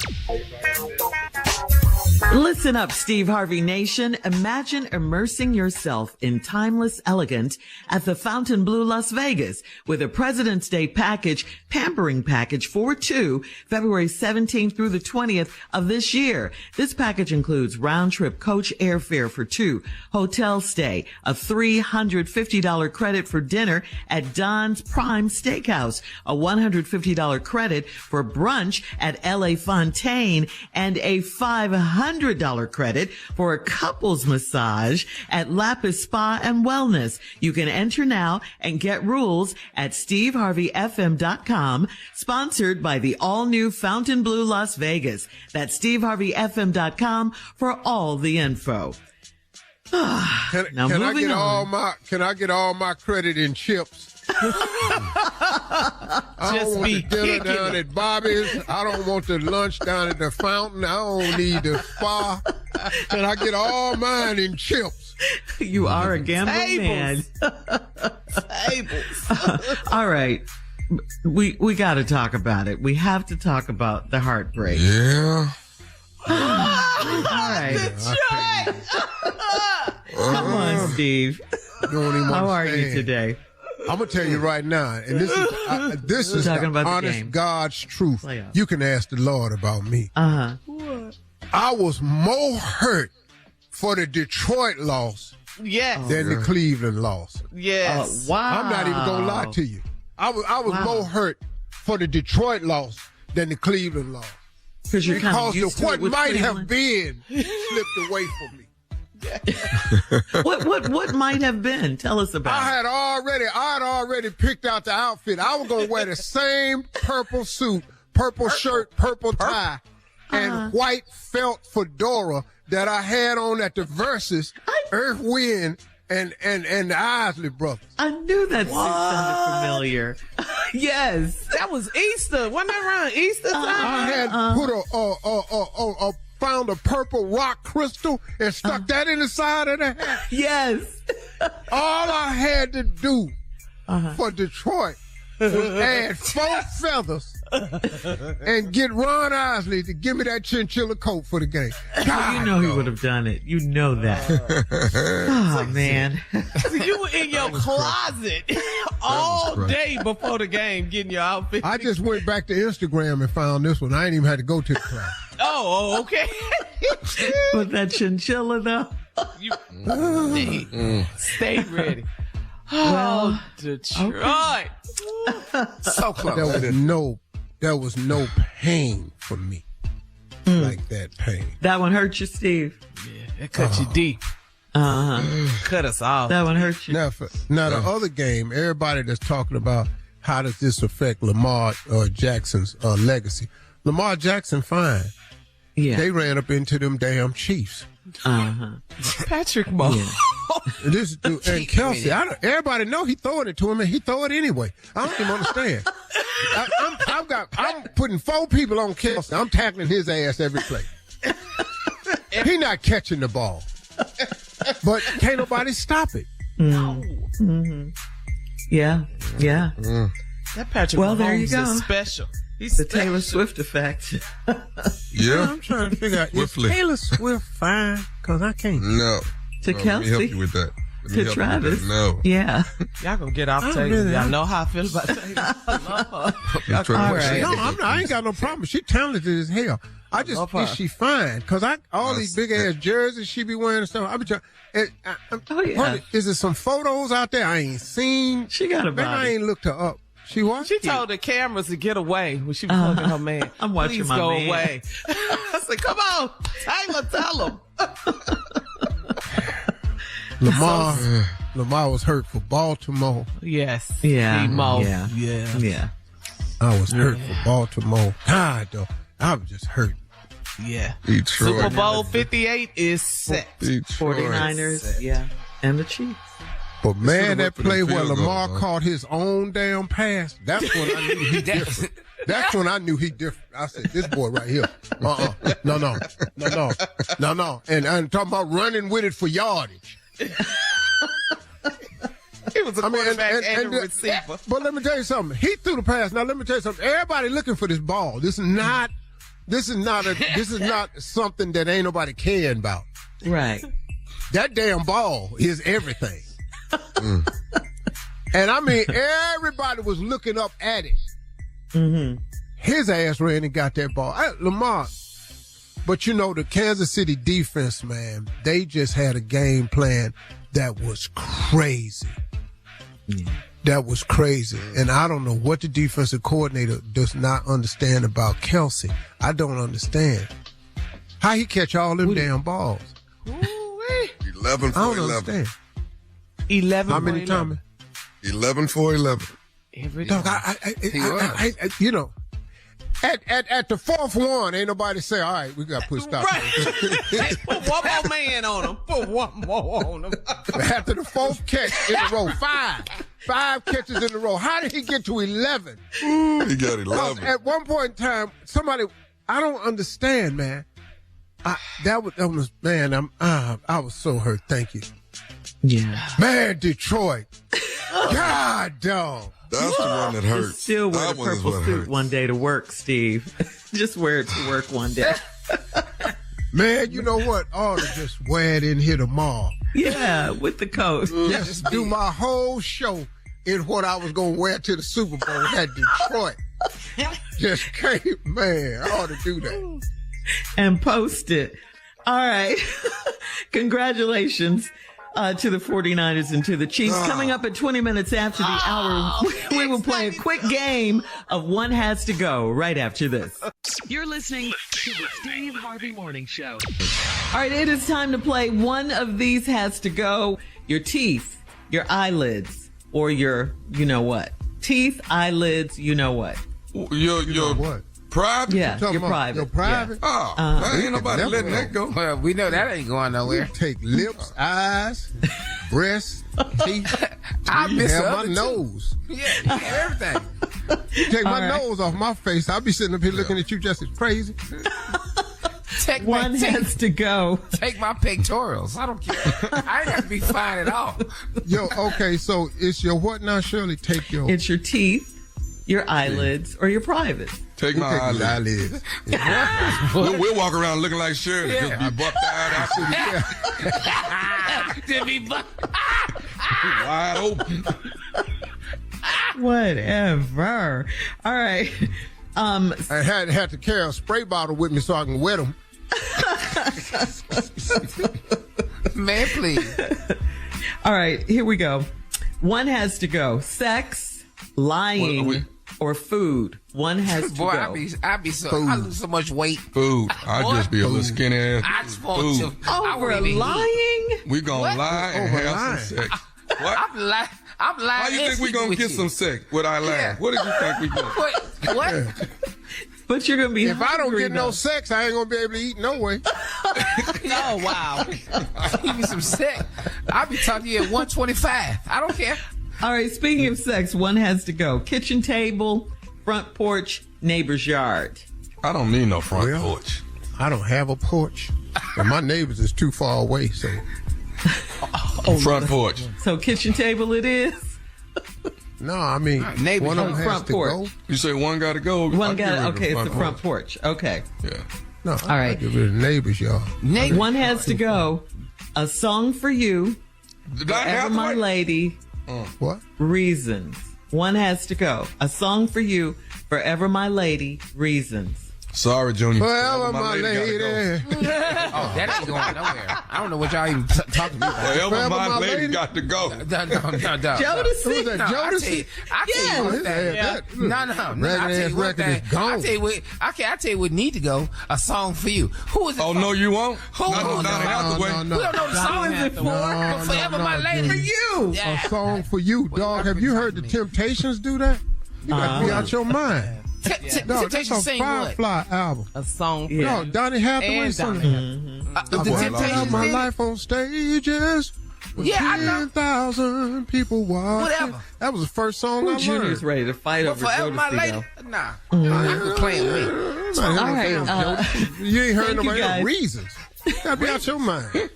S1: Listen up, Steve Harvey Nation. Imagine immersing yourself in timeless elegance at the Fontainebleau, Las Vegas with a President's Day pampering package for two, February 17th through the 20th of this year. This package includes round-trip coach airfare for two, hotel stay, a $350 credit for dinner at Don's Prime Steakhouse, a $150 credit for brunch at LA Fontaine, and a $500 $100 credit for a couples massage at Lapis Spa and Wellness. You can enter now and get rules at SteveHarveyFM.com, sponsored by the all-new Fontainebleau Las Vegas. That's SteveHarveyFM.com for all the info.
S3: Can I get all my credit in chips? I don't want the dinner down at Bobby's. I don't want the lunch down at the fountain. I don't need the spa. Can I get all mine in chips?
S1: You are a gambling man.
S4: Tables.
S1: All right. We got to talk about it. We have to talk about the heartbreak.
S5: Yeah.
S1: All right. Come on, Steve. How are you today?
S3: I'm gonna tell you right now, and this is
S1: talking
S3: the
S1: about the
S3: honest
S1: game.
S3: God's truth.
S1: Playoffs.
S3: You can ask the Lord about me. I was more hurt for the Detroit loss
S4: Yes.
S3: than the Cleveland loss.
S4: Yes.
S1: Wow.
S3: I'm not even gonna lie to you. I was more hurt for the Detroit loss than the Cleveland loss.
S1: Because you're kind of
S3: Because
S1: used to
S3: what
S1: it with
S3: might have
S1: Cleveland.
S3: been slipped away from me.
S1: What might have been? Tell us about
S3: I
S1: it.
S3: had already picked out the outfit. I was gonna wear the same purple suit, purple shirt, purple tie, and white felt fedora that I had on at the Versus, Earth Wind, and the Isley Brothers.
S1: I knew that suit sounded familiar. Yes.
S4: That was Easter. Wasn't that around Easter time?
S3: I had put found a purple rock crystal and stuck that in the side of the hat.
S1: Yes.
S3: All I had to do for Detroit was add 4 feathers and get Ron Isley to give me that chinchilla coat for the game.
S1: You know he would have done it. You know that. Oh, man.
S4: So you were in your closet all day before the game getting your outfit.
S3: I just went back to Instagram and found this one. I ain't even had to go to the class.
S4: Oh, okay.
S1: With that chinchilla, though.
S4: You stay ready. Oh, Detroit. So close.
S3: There was no pain for me like that pain.
S1: That one hurt you, Steve.
S4: Yeah, it cut you deep. Cut us off.
S1: That one hurt you.
S3: Now the other game, everybody that's talking about how does this affect Lamar Jackson's legacy. Lamar Jackson, fine.
S1: Yeah.
S3: They ran up into them damn Chiefs.
S4: Patrick Mahomes.
S3: And this dude, and Kelsey, everybody know he throwing it to him, and he throw it anyway. I don't even understand. I'm putting 4 people on Kelsey. I'm tackling his ass every play. He not catching the ball, but can't nobody stop it.
S1: Mm-hmm. Yeah.
S4: That Patrick
S1: Well,
S4: Mahomes
S1: there you go.
S4: is special. He's
S1: The Taylor Swift effect.
S5: Yeah.
S3: I'm trying to figure out, is
S5: Swiftly.
S3: Taylor Swift fine? Because I can't.
S5: No.
S1: To
S5: Let
S1: Kelsey.
S5: me help you with that. Let me
S1: To
S5: help you
S1: Travis.
S5: with that. No.
S1: Yeah.
S4: Y'all gonna get off Taylor.
S3: really-
S4: Y'all know how I feel about Taylor. I love her.
S1: All right.
S3: No, I ain't got no problem. She talented as hell. I just,
S4: Love her.
S3: is she fine? Because all these big ass jerseys she be wearing and stuff. I be trying.
S1: Oh, yeah.
S3: Is there some photos out there I ain't seen?
S1: She got a
S3: Man, I
S1: body.
S3: ain't looked her up. She what?
S4: She told the cameras to get away when she was hugging her man.
S1: I'm watching
S4: Please
S1: my
S4: go
S1: man.
S4: away. I said, come on, Taylor, tell him.
S3: Lamar was hurt for Baltimore.
S4: Yes.
S1: Yeah.
S4: Mo.
S1: Yeah. Yeah.
S3: I was hurt for Baltimore. God, though. I was just hurt.
S4: Yeah.
S5: Detroit.
S4: Super Bowl 58 is set.
S5: Detroit.
S1: 49ers. Yeah. And the Chiefs.
S3: But man,
S5: should've
S3: that
S5: went for the
S3: play where
S5: field goal,
S3: Lamar
S5: huh?
S3: caught his own damn pass, that's when I knew he different. That's when I knew he different. I said, this boy right here. No. And I'm talking about running with it for yardage.
S4: He was a quarterback and a receiver.
S3: But let me tell you something. He threw the pass. Now let me tell you something. Everybody looking for this ball. This is not something that ain't nobody caring about.
S1: Right.
S3: That damn ball is everything. And I mean, everybody was looking up at it.
S1: Mm-hmm.
S3: His ass ran and got that ball. Lamar. But you know, the Kansas City defense, man, they just had a game plan that was crazy.
S1: Yeah.
S3: That was crazy. And I don't know what the defensive coordinator does not understand about Kelsey. I don't understand. How he catch all them damn balls?
S6: 11 for
S3: I don't
S6: 11.
S3: understand.
S4: 11.
S3: How many, Tommy?
S6: 11 for 11.
S4: Every
S3: Dog,
S4: day.
S3: you know, at the fourth one, ain't nobody say, all right, we got to put stop.
S1: Hey, put one more man on him. Put one more on him.
S3: After the fourth catch in a row, five catches in a row. How did he get to 11?
S6: He got 11.
S3: At one point in time, I don't understand, man. That was man. I was so hurt. Thank you.
S1: Yeah.
S3: Man, Detroit. God, dog.
S6: That's the one that hurt.
S1: Just still wear
S6: That
S1: the
S6: one is
S1: purple
S6: what
S1: suit
S6: hurt.
S1: one day to work, Steve. Just wear it to work one day.
S3: Man, you know what? I ought to just wear it in here tomorrow.
S1: Yeah, with the coat.
S3: Just do my whole show in what I was going to wear to the Super Bowl at Detroit. Just came, man, I ought to do that.
S1: And post it. All right. Congratulations to the 49ers and to the Chiefs. Coming up at 20 minutes after the hour, we will play a quick game of One Has to Go right after this. You're listening to the Steve Harvey Morning Show. All right, it is time to play One of These Has to Go. Your teeth, your eyelids, or your you-know-what. Teeth, eyelids, you-know-what.
S6: Your
S3: What?
S6: private?
S1: Yeah,
S3: Talking
S1: your
S3: about
S1: private.
S3: your private?
S6: Oh, man, ain't nobody
S3: never
S6: letting
S3: know.
S6: that go.
S4: Well, we know that ain't going
S3: We
S4: nowhere.
S3: take lips, eyes, breasts, teeth.
S4: I miss
S3: have
S4: the
S3: my
S4: other two.
S3: nose.
S4: Yeah, everything.
S3: Take my
S1: right.
S3: nose off my face. I'll be sitting up here looking at you just as crazy.
S1: One has to go.
S4: Take my pectorals. I don't care. I ain't got to be fine at all.
S3: Yo, okay, so it's your what now, Shirley? Take your
S1: It's your teeth, your eyelids, or your privates.
S6: Take my
S3: take your
S6: eyelids.
S3: eyelids.
S6: We'll walk around looking like Shirley.
S4: Yeah.
S6: Just be bucked out.
S4: To be
S6: Wide open.
S1: Whatever. All right.
S3: I had to carry a spray bottle with me so I can wet them.
S4: Man, please.
S1: All right, here we go. One has to go. Sex, lying,
S6: What are we-
S1: or food. One has to
S4: Boy,
S1: go.
S4: I lose so much weight.
S6: Food. I'd just be a little skinny ass.
S4: I just want
S6: Food.
S4: to. I
S1: Over
S4: won't even eat.
S1: lying?
S6: We gonna
S4: What?
S6: lie and
S3: Over
S6: have
S3: lying.
S6: some sex. What?
S4: I'm lying.
S6: How you think we gonna get some sex with our lie?
S4: Yeah.
S6: What did you think we gonna?
S4: What?
S1: But you're going to be
S3: If I don't
S1: hungry,
S3: get no
S1: though.
S3: sex, I ain't gonna be able to eat no way.
S1: Oh, wow.
S4: Give me some sex. I'll be talking to you at 125. I don't care.
S1: All right, speaking of sex, one has to go. Kitchen table, front porch, neighbor's yard.
S6: I don't need no front
S3: Well,
S6: porch.
S3: I don't have a porch, and my neighbors is too far away. So
S6: Front porch.
S1: So kitchen table it is.
S3: no, I mean
S4: neighbors
S3: one of
S4: on
S3: them has
S1: front
S3: to
S1: porch.
S3: go.
S6: You say one got to go.
S1: One
S6: I'll get rid
S1: got
S6: of
S1: okay, it's the front porch. Okay.
S6: Yeah.
S3: No,
S1: All right.
S3: I get rid of the neighbors, y'all.
S1: One has to go. A song for you,
S6: Did I have
S1: Forever
S6: to
S1: My
S6: wait?
S1: Lady,
S3: What?
S1: Reasons. One has to go. A song for you, Forever My Lady, Reasons.
S6: Sorry, Junior.
S3: Forever my
S6: gotta
S3: lady.
S6: go.
S4: Oh, that ain't going nowhere. I don't know what y'all even talking about.
S6: Forever my lady got to go.
S4: No.
S1: Jodeci.
S3: Who was that,
S4: No,
S3: Jodeci?
S4: I tell you one thing.
S3: Yeah.
S4: No. I
S3: Ragged
S4: tell
S3: ass
S4: you one
S3: record
S4: thing.
S3: is gone.
S4: I tell you what. I tell you what need to go. A song for you. Who is it?
S6: Oh,
S4: for?
S6: no, you won't?
S4: Hold
S6: Not
S4: on,
S6: no Donny
S4: no,
S6: Hathaway.
S3: no,
S4: We don't know the song.
S1: Who is it for?
S4: But Forever My Lady.
S3: For
S1: You.
S4: Yeah.
S3: A song for you, dog. Have you heard the Temptations do that? You got to be out your mind. Dog, that's
S4: Temptation
S3: a
S4: sing what?
S3: Firefly album.
S7: A song.
S1: Yeah.
S3: Dog, Donny Hathaway
S7: And
S3: sung
S7: Donny
S3: it.
S4: The
S3: I put
S4: Temptations
S3: my
S4: did it?
S3: life on stages. With
S4: Yeah, I know.
S3: 10,000 people watching.
S4: Whatever.
S3: That was the first song I
S1: Junior's
S3: learned.
S1: ready to fight
S4: But
S1: over
S4: Forever My
S1: Jodeci,
S4: Lady.
S1: though.
S4: Nah. You're playing with me.
S1: All right.
S3: You ain't heard
S1: Thank you,
S3: nobody
S1: guys.
S3: else reasons. Gotta be out your mind.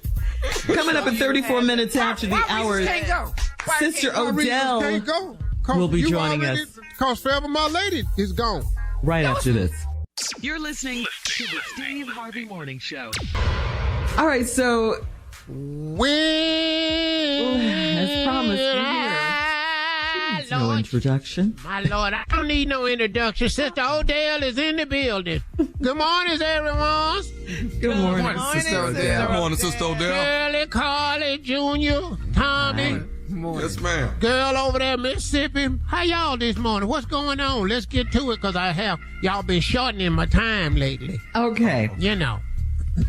S1: Coming up at 34 minutes after the
S4: Why
S1: hour,
S4: Reasons can't go? Why
S1: Sister
S4: can't go?
S1: Odell
S3: Can't go. 'Cause
S1: will be
S3: you
S1: joining
S3: already-
S1: us.
S3: Cause Forever My Lady is gone.
S1: right after this. You're listening to the Steve Harvey Morning Show. All right, so as promised, we're here. No introduction.
S3: My Lord, I don't need no introduction. Sister Odell is in the building. Good morning, everyone.
S1: Good morning.
S4: Sister Odell.
S6: Good morning, Sister Odell.
S3: Shirley, Carly, Junior, Tommy,
S6: Yes, ma'am.
S3: girl over there, Mississippi. How y'all this morning? What's going on? Let's get to it, because y'all been shortening my time lately.
S1: Okay.
S3: You know.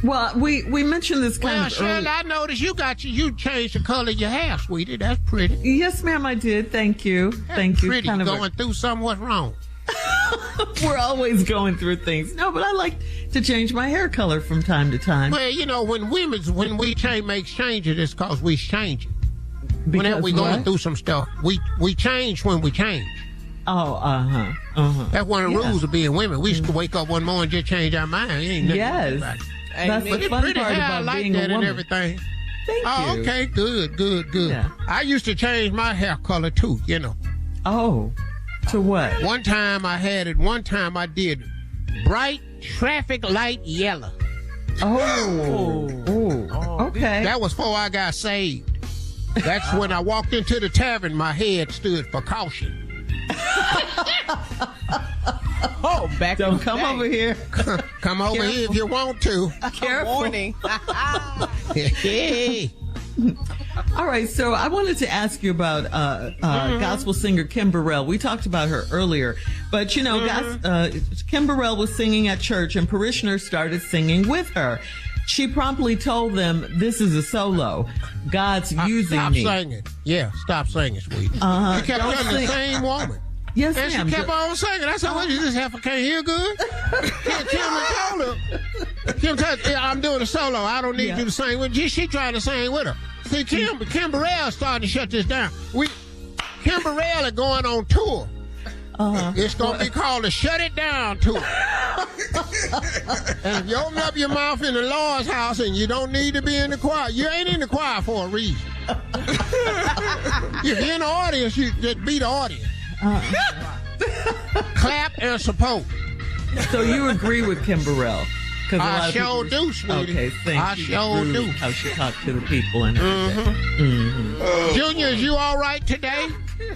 S1: Well, we mentioned this kind
S7: Well,
S1: of
S7: Shirley,
S1: early.
S7: I noticed you changed the color of your hair, sweetie. That's pretty.
S1: Yes, ma'am, I did. Thank you. Thank you.
S7: Pretty.
S1: Kind of
S7: Going through something. What's wrong?
S1: we're always going through things. No, but I like to change my hair color from time to time.
S7: Well, you know, when we make changes, it's because we change it. Whenever
S1: Because
S7: we going
S1: what?
S7: through some stuff, we change when we change.
S1: Oh,
S7: That's one of the rules of being women. We used to wake up one morning and just change our mind. Ain't nothing
S1: Yes.
S7: about it.
S1: That's
S7: But
S1: the
S7: it's
S1: fun
S7: pretty
S1: part
S7: hair. I
S1: about
S7: like
S1: being
S7: that
S1: a
S7: and
S1: woman.
S7: everything.
S1: Thank
S7: Oh,
S1: you.
S7: okay. Good.
S1: Yeah.
S7: I used to change my hair color too, you know.
S1: Oh, to what?
S7: One time I did bright traffic light yellow.
S1: Okay.
S7: That was before I got saved. That's when I walked into the tavern, my head stood for caution.
S8: Back
S1: Don't come over here.
S7: Come over here if you want to.
S1: Careful.
S8: Warning.
S7: Hey.
S1: All right, so I wanted to ask you about gospel singer Kim Burrell. We talked about her earlier, but you know, Kim Burrell was singing at church, and parishioners started singing with her. She promptly told them, "This is a solo. God's using
S7: Stop
S1: me."
S7: singing. Yeah, stop singing, sweetie. She kept
S1: Don't
S7: telling the
S1: sing.
S7: same woman.
S1: Yes,
S7: And
S1: ma'am.
S7: she kept on singing. I said, what, you just have can't hear good? Kim told her, I'm doing a solo. I don't need you to sing with you. She tried to sing with her. See, Kim Burrell started to shut this down. Kim Burrell is going on tour. It's going to be called the Shut It Down Tour. And if you open up your mouth in the Lord's house and you don't need to be in the choir, you ain't in the choir for a reason. If you're in the audience, you just be the audience. Clap and support.
S1: So you agree with Kim Burrell?
S7: I sure do, sweetie.
S1: Okay, thank
S7: I
S1: you.
S7: sure
S1: Rude
S7: do.
S1: How she talked to the people and everything.
S7: Junior, is you all right today?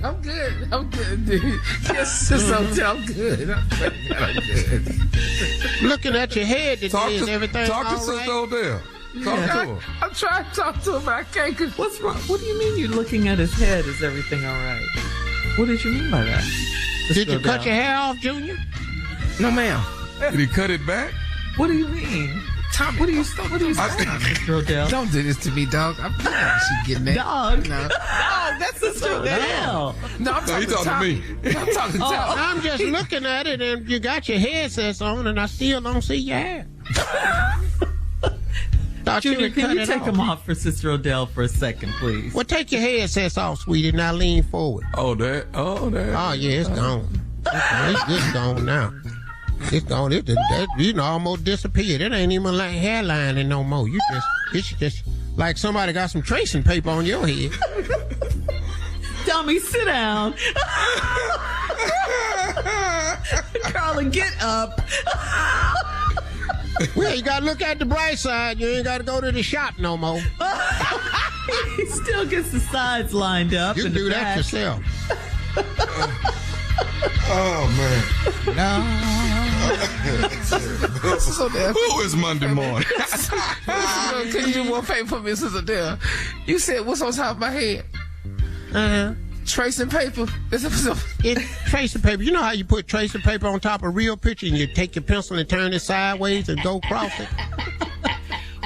S4: I'm good, dude. Yes, Sister Odell, I'm good. I'm good.
S7: Looking at your head today, is everything
S6: Talk to
S7: all
S6: Sister
S7: right?
S6: Odell. Talk to her.
S4: I'm trying to talk to him, but I can't.
S1: What's wrong? What do you mean you're looking at his head? Is everything all right? What did you mean by that?
S7: Did you cut your hair off, Junior?
S4: No, ma'am.
S6: Did he cut it back?
S1: What do you mean?
S4: Tommy,
S1: What are you saying, Mr. Odell?
S4: don't do this to me, dog. I'm she getting that.
S1: Dog.
S4: No,
S1: That's Sister Odell.
S4: no, I'm talking
S6: he
S4: to
S6: talking to
S4: Tommy.
S6: me.
S4: I'm talking to Tommy.
S7: I'm just looking at it, and you got your headsets on, and I still don't see your hair. Thought
S1: Junior,
S7: would
S1: can
S7: cut
S1: you
S7: it
S1: take
S7: off.
S1: him off for Sister Odell for a second, please?
S7: Well, take your headsets off, sweetie. Now lean forward.
S6: Oh, that.
S7: Oh, yeah, it's gone. It's just gone now. It's gone. It almost disappeared. It ain't even like hairline no more. It's just like somebody got some tracing paper on your head.
S1: Tommy, sit down. Carla, get up.
S7: Well, you gotta look at the bright side. You ain't gotta go to the shop no more.
S1: He still gets the sides lined up.
S7: You can
S1: and the
S7: do that
S1: back.
S7: yourself.
S6: Oh, man.
S4: So there.
S6: Who is Monday morning?
S4: Can you do one favor for me, Sister Odell? You said what's on top of my head? Tracing paper.
S7: It's tracing paper. You know how you put tracing paper on top of a real picture and you take your pencil and turn it sideways and go across it?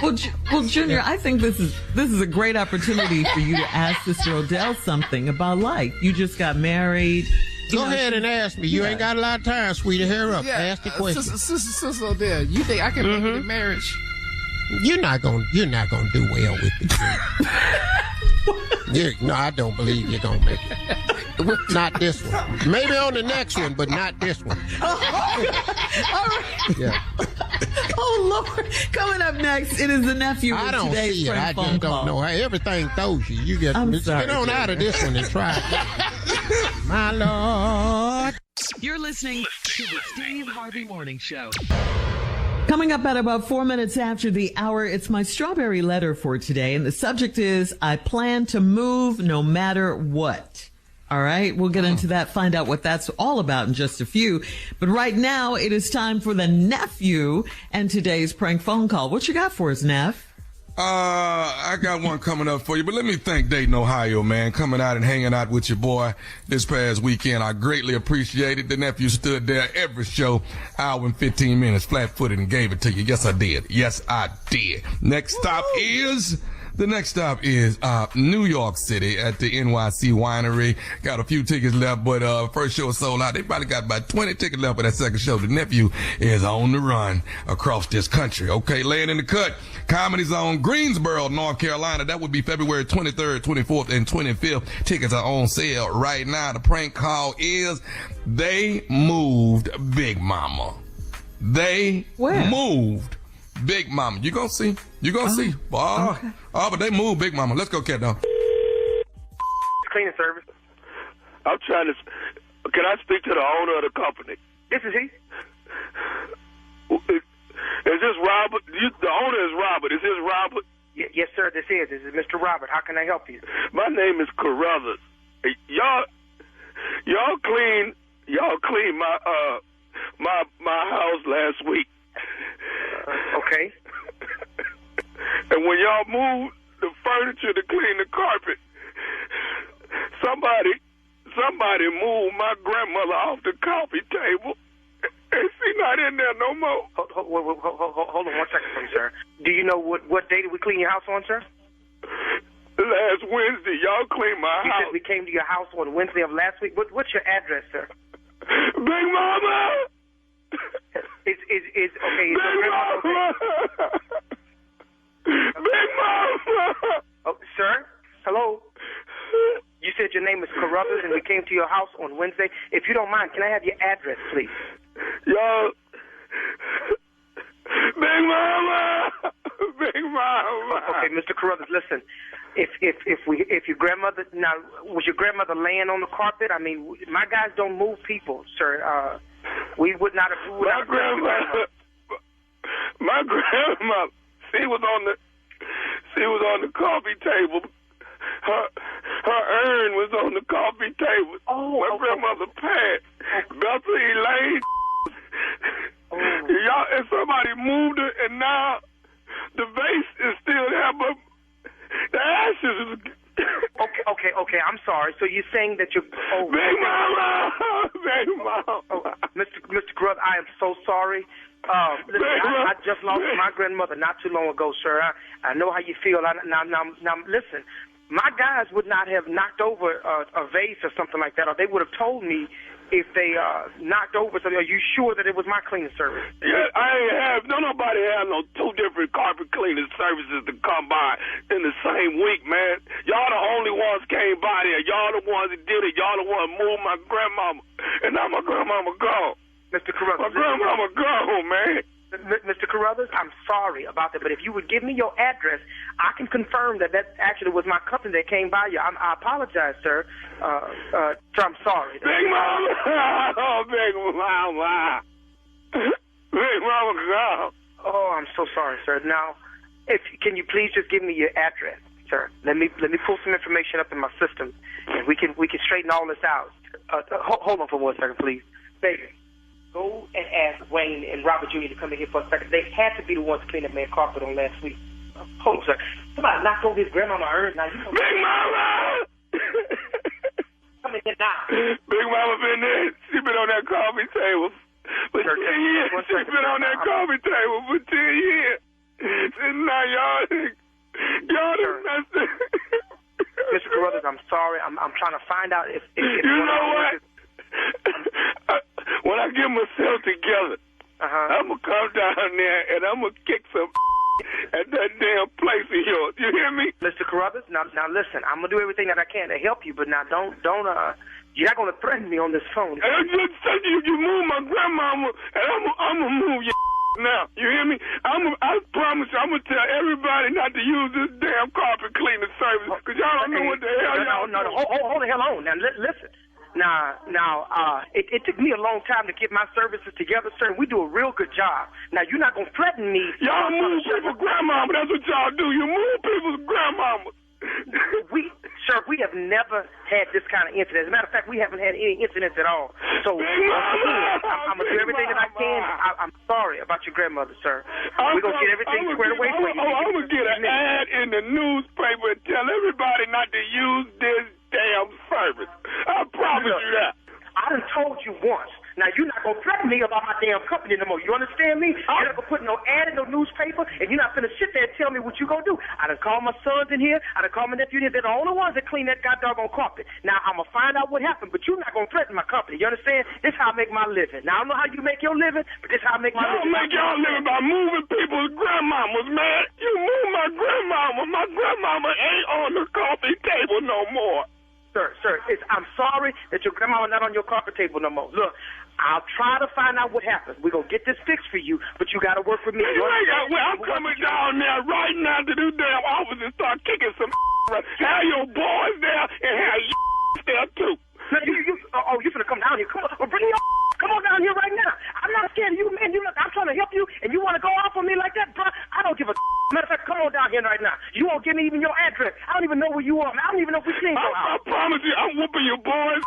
S1: Well, Junior, I think this is a great opportunity for you to ask Sister Odell something about life. You just got married.
S7: Go ahead and ask me. You ain't got a lot of time, sweetie. Hurry up. Ask the question.
S4: Sister Odell, you think I can make it in marriage?
S7: You're not gonna do well with it. No, I don't believe you're gonna make it. Not this one. Maybe on the next one, but not this one.
S1: All right.
S7: Yeah.
S1: Oh, Lord. Coming up next, it is the nephew
S7: I
S1: with
S7: don't
S1: today's
S7: see it.
S1: prank
S7: I
S1: phone
S7: just
S1: call.
S7: don't know. Everything throws you. You get
S1: I'm
S7: get
S1: sorry,
S7: on out of this one and try it. My Lord.
S1: You're listening to the Steve Harvey Morning Show. Coming up at about 4 minutes after the hour, it's my strawberry letter for today. And the subject is, I plan to move no matter what. All right, we'll get into that, find out what that's all about in just a few. But right now, it is time for the nephew and today's prank phone call. What you got for us, Neff?
S6: I got one coming up for you, but let me thank Dayton, Ohio, man, coming out and hanging out with your boy this past weekend. I greatly appreciate it. The nephew stood there every show, hour and 15 minutes, flat-footed, and gave it to you. Yes, I did. Yes, I did. The next stop is New York City at the NYC Winery. Got a few tickets left, but first show is sold out. They probably got about 20 tickets left for that second show. The nephew is on the run across this country. Okay, laying in the cut. Comedy Zone, Greensboro, North Carolina. That would be February 23rd, 24th, and 25th. Tickets are on sale right now. The prank call is they moved Big Mama. They moved Big Mama. You gonna see. You gonna see. Okay. But they moved Big Mama. Let's go, cat dog.
S9: Cleaning service.
S10: I'm trying to. Can I speak to the owner of the company?
S9: This is he.
S10: Is this Robert? The owner is Robert. Is this Robert?
S9: Yes, sir. This is Mr. Robert. How can I help you?
S10: My name is Carruthers. Y'all clean my house last week.
S9: Okay.
S10: And when y'all moved the furniture to clean the carpet, somebody moved my grandmother off the coffee table, and she's not in there no more.
S9: Hold on 1 second, please, sir. Do you know what day did we clean your house on, sir?
S10: Last Wednesday, y'all cleaned my house.
S9: You said we came to your house on Wednesday of last week. What's your address, sir?
S10: Big Mama.
S9: Is okay?
S10: Big Mama. Big Mama.
S9: Oh, sir. Hello. You said your name is Carruthers, and we came to your house on Wednesday. If you don't mind, can I have your address, please?
S10: Yo, Big Mama. Big Mama.
S9: Okay, Mr. Carruthers, listen. If your grandmother now was your grandmother laying on the carpet? I mean, my guys don't move people, sir. We would not have.
S10: My grandmother. She was on the coffee table. Her urn was on the coffee table.
S9: Oh,
S10: my grandmother passed. Bethel Elaine. Y'all, and somebody moved her, and now the vase is still there, but the ashes is.
S9: Okay. I'm sorry. So you're saying that you're...
S10: Big Mama! Big Mama!
S9: Mr. Carruthers, I am so sorry. Listen, I just lost my grandmother not too long ago, sir. I know how you feel. Now, listen, my guys would not have knocked over a vase or something like that, or they would have told me if they knocked over something. Are you sure that it was my cleaning service?
S10: Yeah, I ain't have. Nobody have no two different carpet cleaning services to come by in the same week, man. Y'all the only ones came by there. Y'all the ones that did it. Y'all the ones moved my grandmama, and now my grandmama gone.
S9: Mr. Carruthers.
S10: My grandmama gone, man.
S9: Mr. Carruthers, I'm sorry about that, but if you would give me your address, I can confirm that actually was my company that came by you. I apologize, sir. Sir, I'm sorry.
S10: Big Mama! Oh, Big Mama! Big Mama gone.
S9: Oh, I'm so sorry, sir. Now, can you please just give me your address, sir? Let me pull some information up in my system, and we can straighten all this out. Hold on for 1 second, please. Baby. Go and ask Wayne and Robert Jr. to come in here for a second. They had to be the ones to clean up my carpet on last week. Hold on, sir. Somebody knocked over his grandma urn. Now,
S10: Big Mama!
S9: Come in here now.
S10: Big Mama been there. She been on that coffee table for 10 years. She been on that coffee table for 10 years. And now y'all done messed it.
S9: Mr. Carruthers, I'm sorry. I'm trying to find out if
S10: you know what? When I get myself together, I'm going to come down there and I'm going to kick some at that damn place of yours. You hear me?
S9: Mr. Carruthers, now listen, I'm going to do everything that I can to help you, but now don't you're not going to threaten me on this phone.
S10: And you move my grandmama, and I'm going to move your now. You hear me? I promise you, I'm going to tell everybody not to use this damn carpet cleaning service, because y'all don't know what the hell y'all doing.
S9: No, hold the hell on. Now, listen. Now, it took me a long time to get my services together, sir, and we do a real good job. Now, you're not going to threaten me.
S10: Y'all move people's grandmama. That's what y'all do. You move people's grandmama.
S9: Sir, we have never had this kind of incident. As a matter of fact, we haven't had any incidents at all. So,
S10: Big Mama!
S9: I'm going to do everything that I can. I'm sorry about your grandmother, sir. We're going to get everything squared away for you.
S10: I'm going to get an ad in the newspaper and tell everybody not to use this damn service. I promise you that.
S9: I done told you once. Now, you're not going to threaten me about my damn company no more. You understand me? You're not going to put no ad in no newspaper, and you're not going to sit there and tell me what you're going to do. I done called my sons in here. I done called my nephew in here. They're the only ones that clean that goddamn carpet. Now, I'm going to find out what happened, but you're not going to threaten my company. You understand? This is how I make my living. Now, I don't know how you make your living, but this is how I make my living.
S10: Y'all make y'all living by moving people's grandmamas, man. You move my grandmama. My grandmama ain't on the coffee table no more.
S9: Sir, I'm sorry that your grandma not on your carpet table no more. Look, I'll try to find out what happened. We're going to get this fixed for you, but you got to work for me.
S10: I'm coming down there right now to this damn office and start kicking some have your boys there and have there too.
S9: Now, you finna come down here. Come on down here right now. I'm not scared of you, man. I'm trying to help you, and you want to go off on me like that, bro? I don't give a matter of fact, come on down here right now. You won't give me even your address. I don't even know where you are. I don't even know if we seen your house.
S10: I promise you, I'm whooping your boys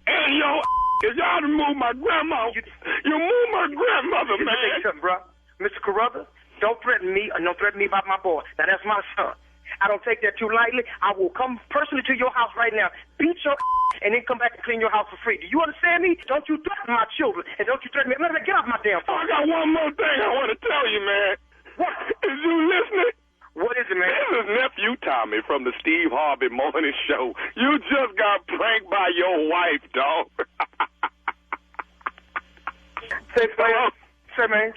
S10: and your if y'all done move my grandma. You move my grandmother, man.
S9: Bro. Mr. Carruthers, don't threaten me or don't threaten me about my boy. Now, that's my son. I don't take that too lightly. I will come personally to your house right now, beat your and then come back and clean your house for free. Do you understand me? Don't you threaten my children, and don't you threaten me. Get off my damn phone.
S10: I got one more thing I want to tell you, man.
S9: What?
S10: Is you listening?
S9: What is it, man?
S10: This is nephew Tommy from the Steve Harvey Morning Show. You just got pranked by your wife, dog.
S9: Say, man.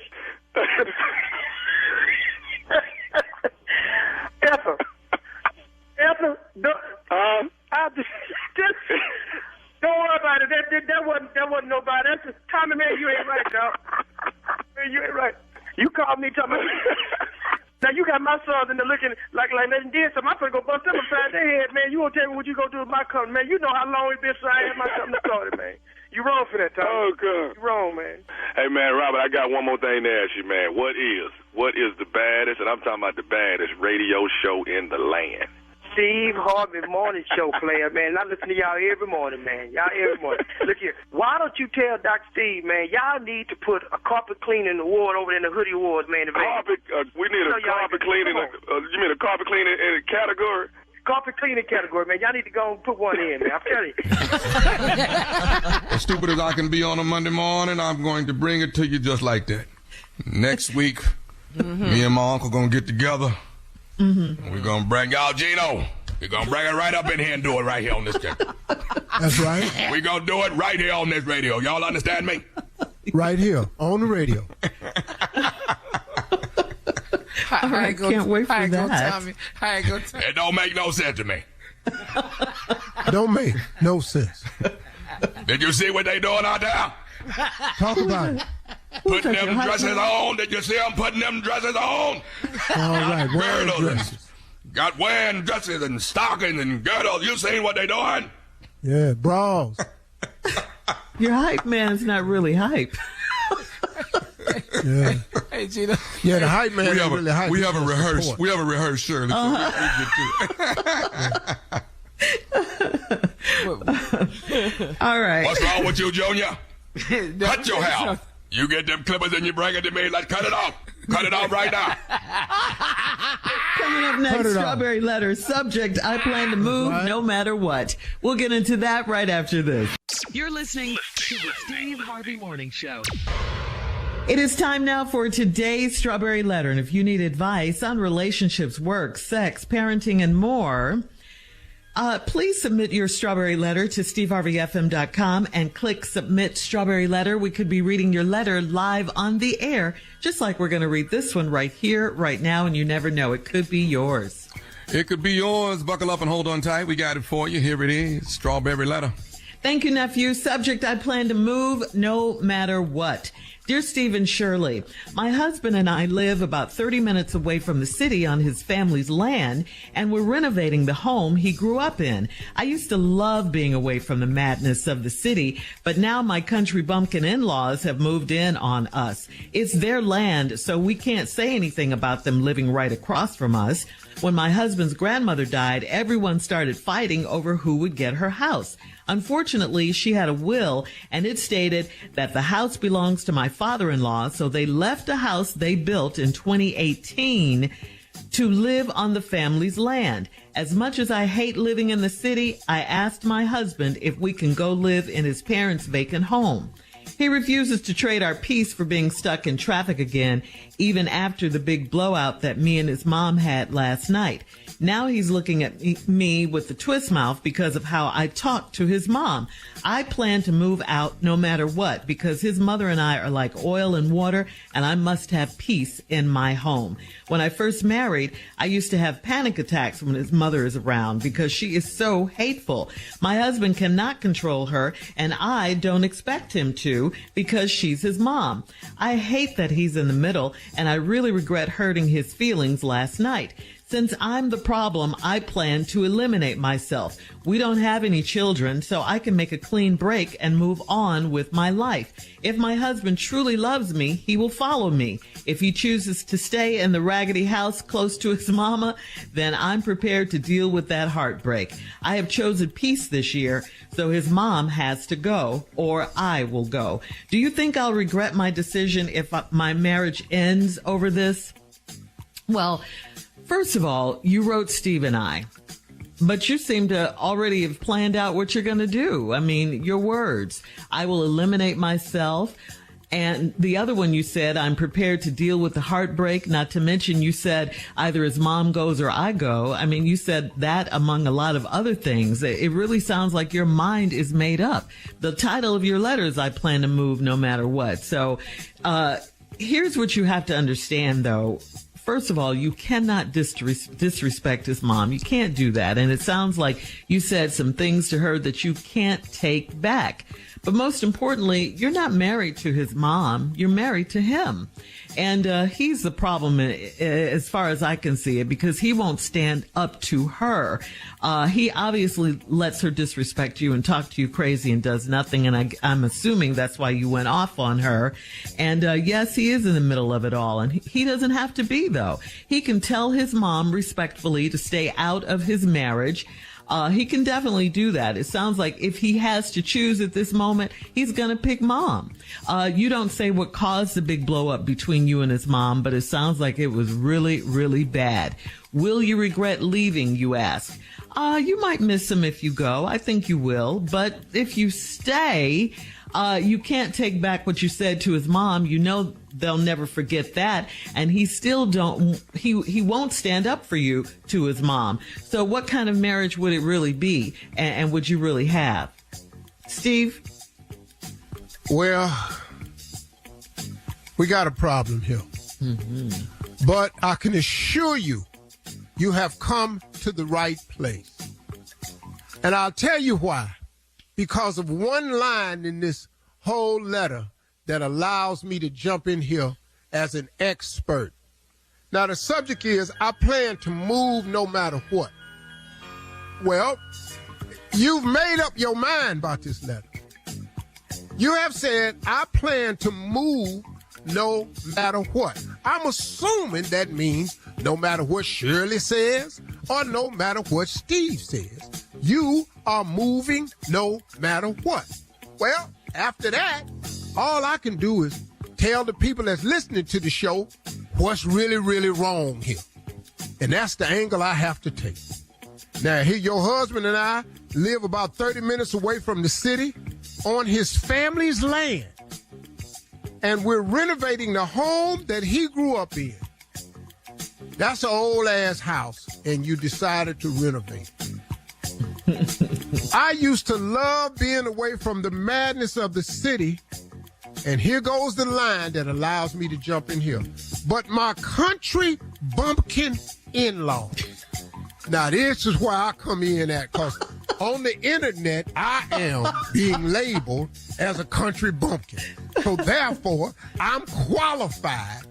S9: Ethel, don't worry about it. That wasn't nobody. That's just, Tommy, man, you ain't right, dog. Man, you ain't right. You called me, Tommy. Now you got my sons in there looking like they did something. I'm gonna go bust them upside their head, man. You won't tell me what you gonna do with my company, man. You know how long it's been since I had my company started, man. You wrong for that, Tommy.
S10: Oh, God.
S9: You wrong, man.
S10: Hey, man, Robert, I got one more thing to ask you, man. What is the baddest, and I'm talking about the baddest radio show in the land?
S9: Steve Harvey Morning Show player, man. I listen to y'all every morning, man. Y'all every morning. Look here. Why don't you tell Dr. Steve, man, y'all need to put a carpet cleaning award over in the hoodie awards, man.
S10: We need a carpet cleaning. You mean a carpet cleaning in a category?
S9: Carpet cleaning category, man. Y'all need to go and put one in, man. I'm telling you.
S6: As stupid as I can be on a Monday morning, I'm going to bring it to you just like that. Next week, me and my uncle going to get together. We're going to bring y'all Gino. We're going to bring it right up in here and do it right here on this channel.
S3: That's right.
S6: We're going to do it right here on this radio. Y'all understand me?
S3: Right here on the radio.
S1: All right, can't wait for that.
S6: It don't make no sense to me.
S3: Don't make no sense.
S6: Did you see what they doing out there?
S3: Talk about it.
S6: Putting them dresses on. Did you see them putting them dresses on?
S3: All right, wearing dresses.
S6: Got wearing dresses and stockings and girdles. You seen what they doing?
S3: Yeah, bras.
S1: Your hype man's not really hype.
S3: Yeah.
S4: Hey, Gino.
S3: Yeah, the hype man ain't really hype.
S6: We haven't rehearsed. We haven't rehearsed, Shirley. So we get to it.
S1: All right.
S6: What's wrong with you, Junior? Cut your hair. You get them clippers and you bring it to me. Let's cut it off. Cut it off right now.
S1: Coming up next, Strawberry Letter. Subject, I plan to move no matter what. We'll get into that right after this. You're listening to the Steve Harvey Morning Show. It is time now for today's Strawberry Letter. And if you need advice on relationships, work, sex, parenting, and more, please submit your Strawberry Letter to steveharveyfm.com and click Submit Strawberry Letter. We could be reading your letter live on the air, just like we're going to read this one right here, right now, and you never know. It could be yours.
S6: It could be yours. Buckle up and hold on tight. We got it for you. Here it is. Strawberry Letter.
S1: Thank you, nephew. Subject, I plan to move no matter what. Dear Steve and Shirley, my husband and I live about 30 minutes away from the city on his family's land, and we're renovating the home he grew up in. I used to love being away from the madness of the city, but now my country bumpkin in-laws have moved in on us. It's their land, so we can't say anything about them living right across from us. When my husband's grandmother died, everyone started fighting over who would get her house. Unfortunately, she had a will, and it stated that the house belongs to my father-in-law, so they left a house they built in 2018 to live on the family's land. As much as I hate living in the city, I asked my husband if we can go live in his parents' vacant home. He refuses to trade our peace for being stuck in traffic again, even after the big blowout that me and his mom had last night. Now he's looking at me with the twist mouth because of how I talked to his mom. I plan to move out no matter what because his mother and I are like oil and water, and I must have peace in my home. When I first married, I used to have panic attacks when his mother is around because she is so hateful. My husband cannot control her, and I don't expect him to because she's his mom. I hate that he's in the middle, and I really regret hurting his feelings last night. Since I'm the problem, I plan to eliminate myself. We don't have any children, so I can make a clean break and move on with my life. If my husband truly loves me, he will follow me. If he chooses to stay in the raggedy house close to his mama, then I'm prepared to deal with that heartbreak. I have chosen peace this year, so his mom has to go, or I will go. Do you think I'll regret my decision if my marriage ends over this? Well, first of all, you wrote Steve and I, but you seem to already have planned out what you're going to do. I mean, your words, I will eliminate myself. And the other one you said, I'm prepared to deal with the heartbreak, not to mention you said either his mom goes or I go. I mean, you said that among a lot of other things. It really sounds like your mind is made up. The title of your letter is I plan to move no matter what. So here's what you have to understand, though. First of all, you cannot disrespect his mom. You can't do that. And it sounds like you said some things to her that you can't take back. But most importantly, you're not married to his mom. You're married to him. And he's the problem as far as I can see it, because he won't stand up to her. He obviously lets her disrespect you and talk to you crazy and does nothing. And I'm assuming that's why you went off on her. And yes, he is in the middle of it all. And he doesn't have to be, though. He can tell his mom respectfully to stay out of his marriage. He can definitely do that. It sounds like if he has to choose at this moment, he's going to pick mom. You don't say what caused the big blow up between you and his mom, but it sounds like it was really, really bad. Will you regret leaving, you ask? You might miss him if you go. I think you will. But if you stay, you can't take back what you said to his mom. You know they'll never forget that. And he still he won't stand up for you to his mom. So what kind of marriage would it really be? And would you really have? Steve?
S3: Well, we got a problem here. Mm-hmm. But I can assure you, you have come to the right place. And I'll tell you why. Because of one line in this whole letter that allows me to jump in here as an expert. Now, the subject is, I plan to move no matter what. Well, you've made up your mind about this letter. You have said, I plan to move no matter what. I'm assuming that means no matter what Shirley says or no matter what Steve says. You are moving no matter what. Well, after that, all I can do is tell the people that's listening to the show what's really, really wrong here. And that's the angle I have to take. Now, here your husband and I live about 30 minutes away from the city on his family's land. And we're renovating the home that he grew up in. That's an old-ass house, and you decided to renovate. I used to love being away from the madness of the city, and here goes the line that allows me to jump in here. But my country bumpkin in-laws. Now, this is where I come in at, because on the internet, I am being labeled as a country bumpkin.
S7: So therefore, I'm qualified,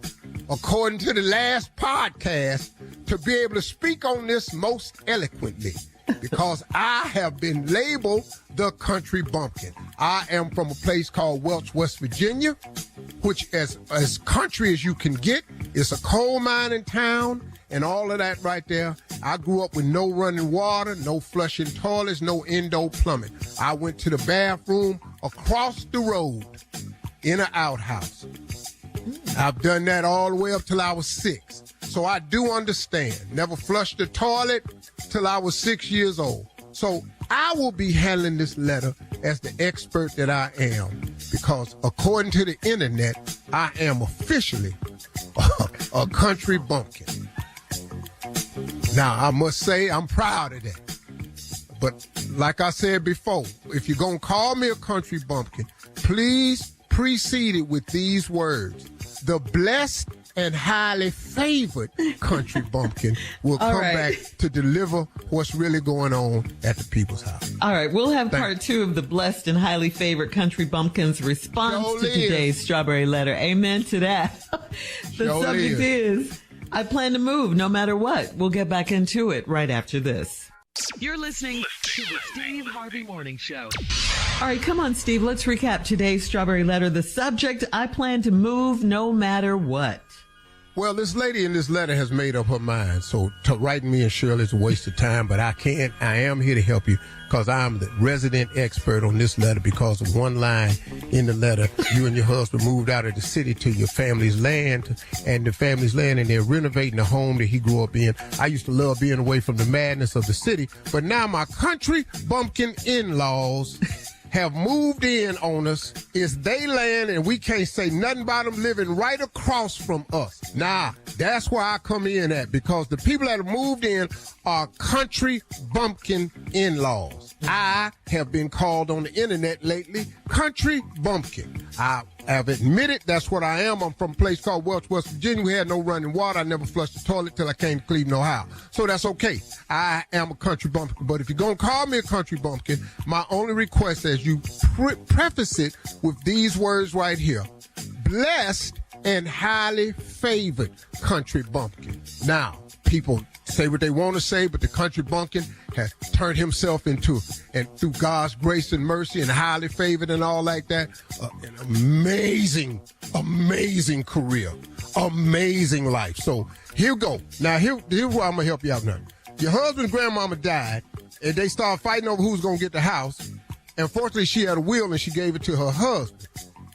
S7: according to the last podcast, to be able to speak on this most eloquently, because I have been labeled the country bumpkin. I am from a place called Welch, West Virginia, which as country as you can get. It's a coal mining town and all of that right there. I grew up with no running water, no flushing toilets, no indoor plumbing. I went to the bathroom across the road in an outhouse. I've done that all the way up till I was 6. So I do understand. Never flushed the toilet till I was 6 years old. So I will be handling this letter as the expert that I am, because according to the internet, I am officially a country bumpkin. Now, I must say I'm proud of that. But like I said before, if you're going to call me a country bumpkin, please precede it with these words. The blessed and highly favored country bumpkin will come back to deliver what's really going on at the people's house.
S1: All right, we'll have part 2 of the blessed and highly favored country bumpkin's response to today's strawberry letter. Amen to that. The subject is, I plan to move no matter what. We'll get back into it right after this. You're listening to the Steve Harvey Morning Show. All right, come on, Steve. Let's recap today's strawberry letter. The subject, I plan to move no matter what.
S7: Well, this lady in this letter has made up her mind. So to write me and Shirley is a waste of time, but I am here to help you, because I'm the resident expert on this letter because of one line in the letter. You and your husband moved out of the city to your family's land, and the family's land, and they're renovating the home that he grew up in. I used to love being away from the madness of the city, but now my country bumpkin in-laws have moved in on us. It's they land, and we can't say nothing about them living right across from us. Nah, that's where I come in at, because the people that have moved in are country bumpkin in-laws. I have been called on the internet lately country bumpkin. I have admitted that's what I am. I'm from a place called Welch, West Virginia. We had no running water. I never flushed the toilet till I came to Cleveland, Ohio. So that's okay. I am a country bumpkin. But if you're going to call me a country bumpkin, my only request is you preface it with these words right here. Blessed and highly favored country bumpkin. Now, people say what they want to say, but the country bumpkin has turned himself into, and through God's grace and mercy and highly favored and all like that, an amazing career, amazing life. So here we go. Now, here's where I'm going to help you out now. Your husband's grandmama died, and they started fighting over who's going to get the house. And fortunately, she had a will, and she gave it to her husband.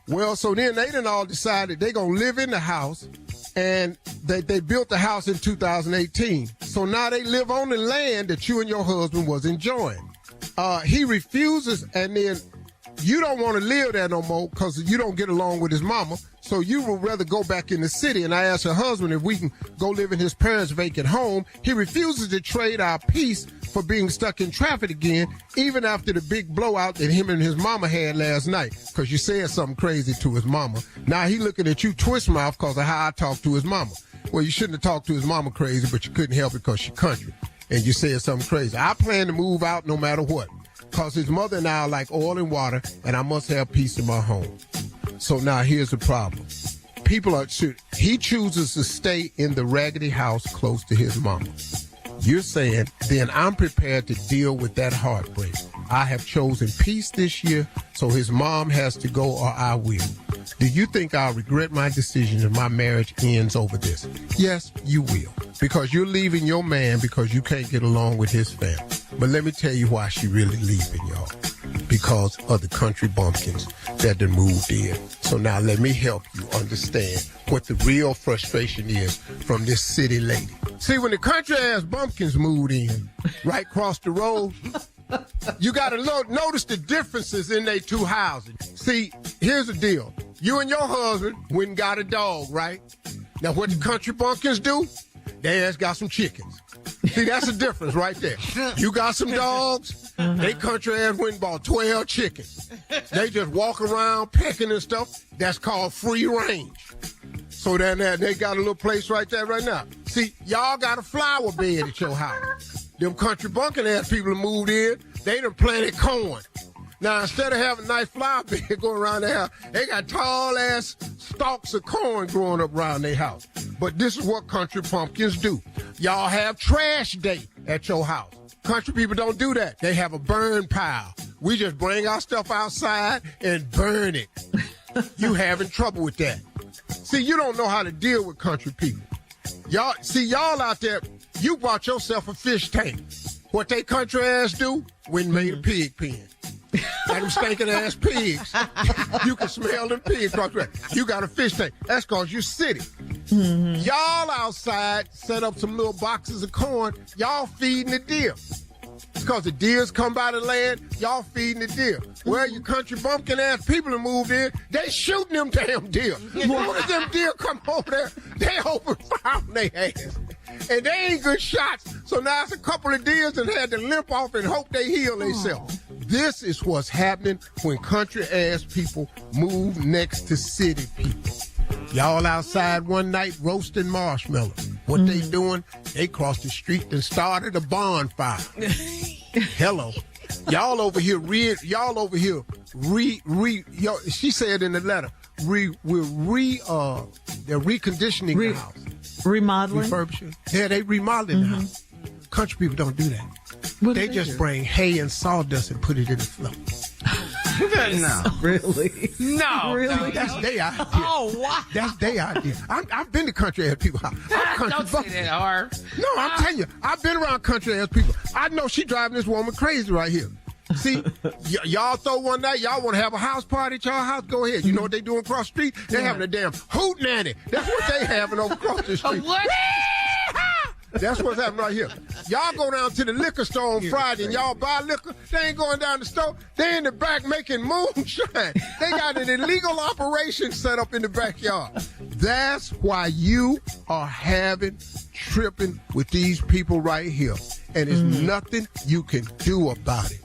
S7: Well, so then they done all decided they're going to live in the house, and they built the house in 2018. So now they live on the land that you and your husband was enjoying. He refuses, and then you don't want to live there no more because you don't get along with his mama. So you would rather go back in the city. And I asked her husband if we can go live in his parents' vacant home. He refuses to trade our peace for being stuck in traffic again, even after the big blowout that him and his mama had last night, because you said something crazy to his mama. Now he looking at you twist mouth because of how I talked to his mama. Well, you shouldn't have talked to his mama crazy, but you couldn't help it because she country. And you said something crazy. I plan to move out no matter what, because his mother and I are like oil and water, and I must have peace in my home. So now here's the problem. He chooses to stay in the raggedy house close to his mama. You're saying, then I'm prepared to deal with that heartbreak. I have chosen peace this year, so his mom has to go or I will. Do you think I'll regret my decision if my marriage ends over this? Yes, you will. Because you're leaving your man because you can't get along with his family. But let me tell you why she really leaving, y'all. Because of the country bumpkins that done moved in. So now let me help you understand what the real frustration is from this city lady. See, when the country-ass bumpkins moved in, right across the road, you got to notice the differences in their two houses. See, here's the deal. You and your husband went and got a dog, right? Now, what the country bumpkins do? They ass got some chickens. See, that's the difference right there. You got some dogs. They country ass went and bought 12 chickens. They just walk around pecking and stuff. That's called free range. So then they got a little place right there right now. See, y'all got a flower bed at your house. Them country bumpkin ass people who moved in, they done planted corn. Now, instead of having a nice flower bed going around their house, they got tall-ass stalks of corn growing up around their house. But this is what country pumpkins do. Y'all have trash day at your house. Country people don't do that. They have a burn pile. We just bring our stuff outside and burn it. You having trouble with that. See, you don't know how to deal with country people. Y'all out there, you bought yourself a fish tank. What they country ass do? Went and made a pig pen. Got them stinking ass pigs. You can smell them pigs. You got a fish tank. That's because you city. Mm-hmm. Y'all outside set up some little boxes of corn. Y'all feeding the deer. Because the deers come by the land, y'all feeding the deer. Well, you country bumpkin ass people that moved in, they shooting them damn deer. As soon as them deer come over there, they open fire on their ass. And they ain't good shots. So now it's a couple of deers that had to limp off and hope they heal themselves. This is what's happening when country ass people move next to city people. Y'all outside one night roasting marshmallows. What they doing? They crossed the street and started a bonfire. Hello. Y'all over here, she said in the letter, they're reconditioning the house.
S1: Remodeling?
S7: Refurbishing. Yeah, they remodeling the house. Country people don't do that. They just bring hay and sawdust and put it in the floor.
S4: No.
S1: Really?
S4: No.
S1: Really?
S7: That's their idea.
S4: Oh, what?
S7: That's their idea. I've been to country ass people.
S4: Don't say that, Harv.
S7: No, I'm telling you, I've been around country ass people. I know she driving this woman crazy right here. See, y'all throw one night, y'all want to have a house party at y'all house? Go ahead. You know what they doing across the street? They having a damn hoot nanny. That's what they having over across the street.
S4: What?
S7: That's what's happening right here. Y'all go down to the liquor store on Friday and y'all buy liquor. They ain't going down the store. They in the back making moonshine. They got an illegal operation set up in the backyard. That's why you are tripping with these people right here. And there's nothing you can do about it.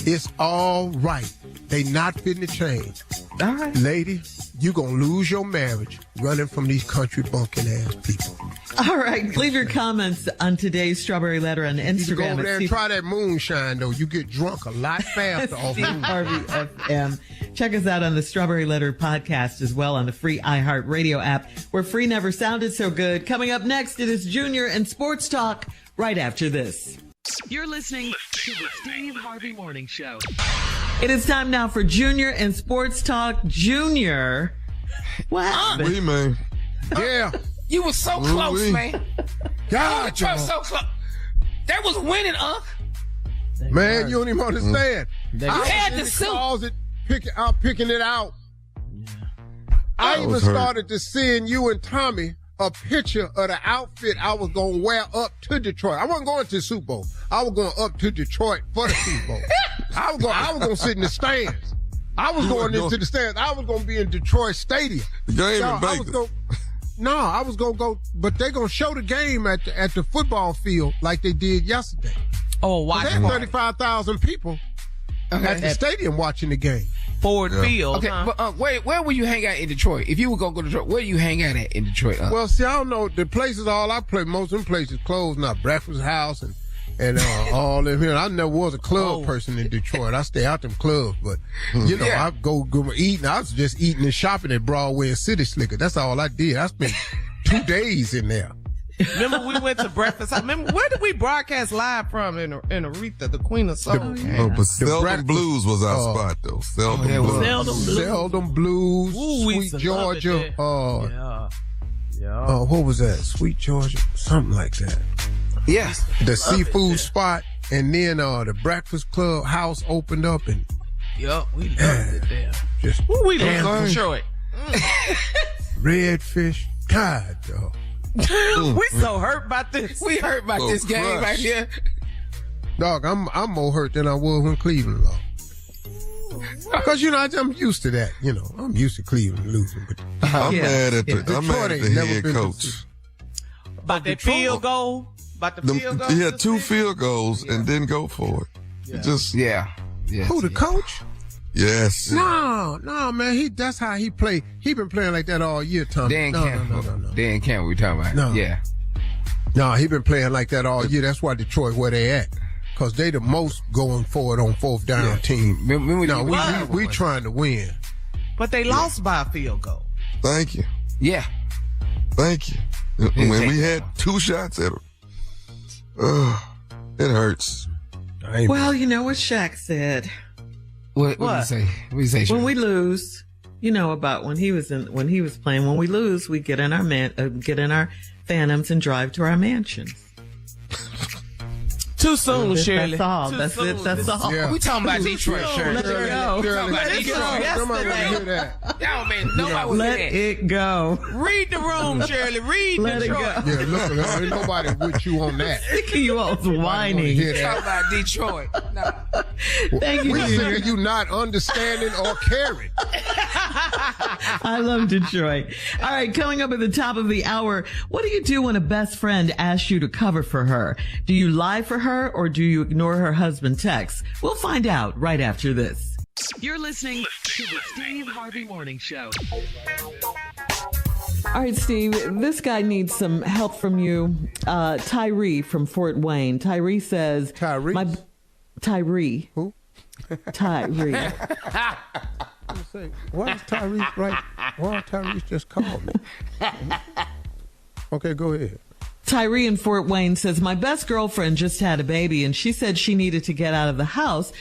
S7: It's all right. They not fitting to change.
S1: All right.
S7: Lady, you gonna lose your marriage running from these country bunking ass people.
S1: All right. Leave your comments on today's Strawberry Letter on Instagram.
S7: You go over there and try that moonshine, though. You get drunk a lot faster off
S1: Steve Harvey FM. Check us out on the Strawberry Letter podcast as well on the free iHeartRadio app, where free never sounded so good. Coming up next, it is Junior and Sports Talk right after this. You're listening to the Steve Harvey Morning Show. It is time now for Junior and Sports Talk. Junior, what happened?
S6: Oui, man.
S7: Yeah.
S4: You were so close, man.
S7: God,
S4: you were so close. That was winning,
S7: Man, you don't even understand.
S4: I had the suit.
S7: Picking it out. Yeah. I even started to send you and Tommy a picture of the outfit I was going to wear up to Detroit. I wasn't going to the Super Bowl. I was going up to Detroit for the Super Bowl. I was going to sit in the stands. I was going into the stands. I was going to be in Detroit Stadium.
S6: The game in Vegas.
S7: I was going to go, but they're going to show the game at the football field like they did yesterday.
S8: Oh, watch
S7: it. There's 35,000 people at the stadium watching the game.
S8: Ford Field.
S4: Okay, but where will you hang out in Detroit? If you were going to go to Detroit, where do you hang out at in Detroit?
S7: Well, see, I don't know. The places all I play, most of them places closed now. Breakfast House and all them here. I never was a club person in Detroit. I stay out them clubs, but you know, I go eating. I was just eating and shopping at Broadway and City Slicker. That's all I did. I spent 2 days in there.
S8: Remember we went to breakfast? Where did we broadcast live from in Aretha, the Queen of Soul?
S6: But Seldom Blues was our spot, though.
S7: Seldom Blues,
S8: Ooh,
S7: Sweet Georgia.
S8: Yeah.
S7: What was that? Sweet Georgia? Something like that.
S4: Yes.
S7: The seafood spot, and then the Breakfast Club house opened up, and
S8: we loved it there.
S7: We
S8: loved Detroit.
S7: Redfish. God, dog.
S8: We so hurt about this.
S4: We hurt about this game right here.
S7: Dog, I'm more hurt than I was when Cleveland lost. Because, I'm used to that. I'm used to Cleveland losing. But
S6: I'm mad at the head coach.
S8: About that field goal?
S6: He had 2 field goals and didn't go for it.
S7: Who, the coach?
S6: Yes.
S7: No, man. That's how he play. He been playing like that all year, Tom.
S4: Dan Campbell. Dan Campbell we talking about.
S7: No.
S4: Yeah.
S7: No, he been playing like that all year. That's why Detroit where they at. because they the most going forward on fourth down team. No, we trying to win.
S8: But they lost by a field goal.
S6: Thank you.
S4: Yeah.
S6: Thank you. When we had 2 shots at them, it hurts.
S1: Well, you know what Shaq said.
S4: What did he say? What did he say?
S1: When we lose, you know about when he was playing. When we lose, we get in our Phantoms and drive to our mansions.
S8: Too soon, Shirley.
S1: That's all. That's it. That's all.
S4: Yeah. We talking about Detroit, Shirley.
S1: Let it go.
S4: We talking about Detroit.
S7: Nobody want to hear that.
S4: Y'all, man, nobody want to
S1: Let
S4: hear that.
S1: it go.
S8: Read the room, Shirley. Read
S1: Let
S8: Detroit.
S1: it go.
S7: Yeah, look, ain't nobody with you on that.
S1: Sick of you all whining.
S4: Talk about Detroit. No.
S1: Thank you.
S7: We sick of you not understanding or caring.
S1: I love Detroit. All right, coming up at the top of the hour, what do you do when a best friend asks you to cover for her? Do you lie for her or do you ignore her husband texts? We'll find out right after this. You're listening to the Steve Harvey Morning Show. All right, Steve, this guy needs some help from you. Tyree from Fort Wayne. Tyree says... Tyree.
S7: Who?
S1: Tyree.
S7: Why is Tyrese right? Why Tyrese just called me? Okay, go ahead.
S1: Tyree in Fort Wayne says, my best girlfriend just had a baby and she said she needed to get out of the house.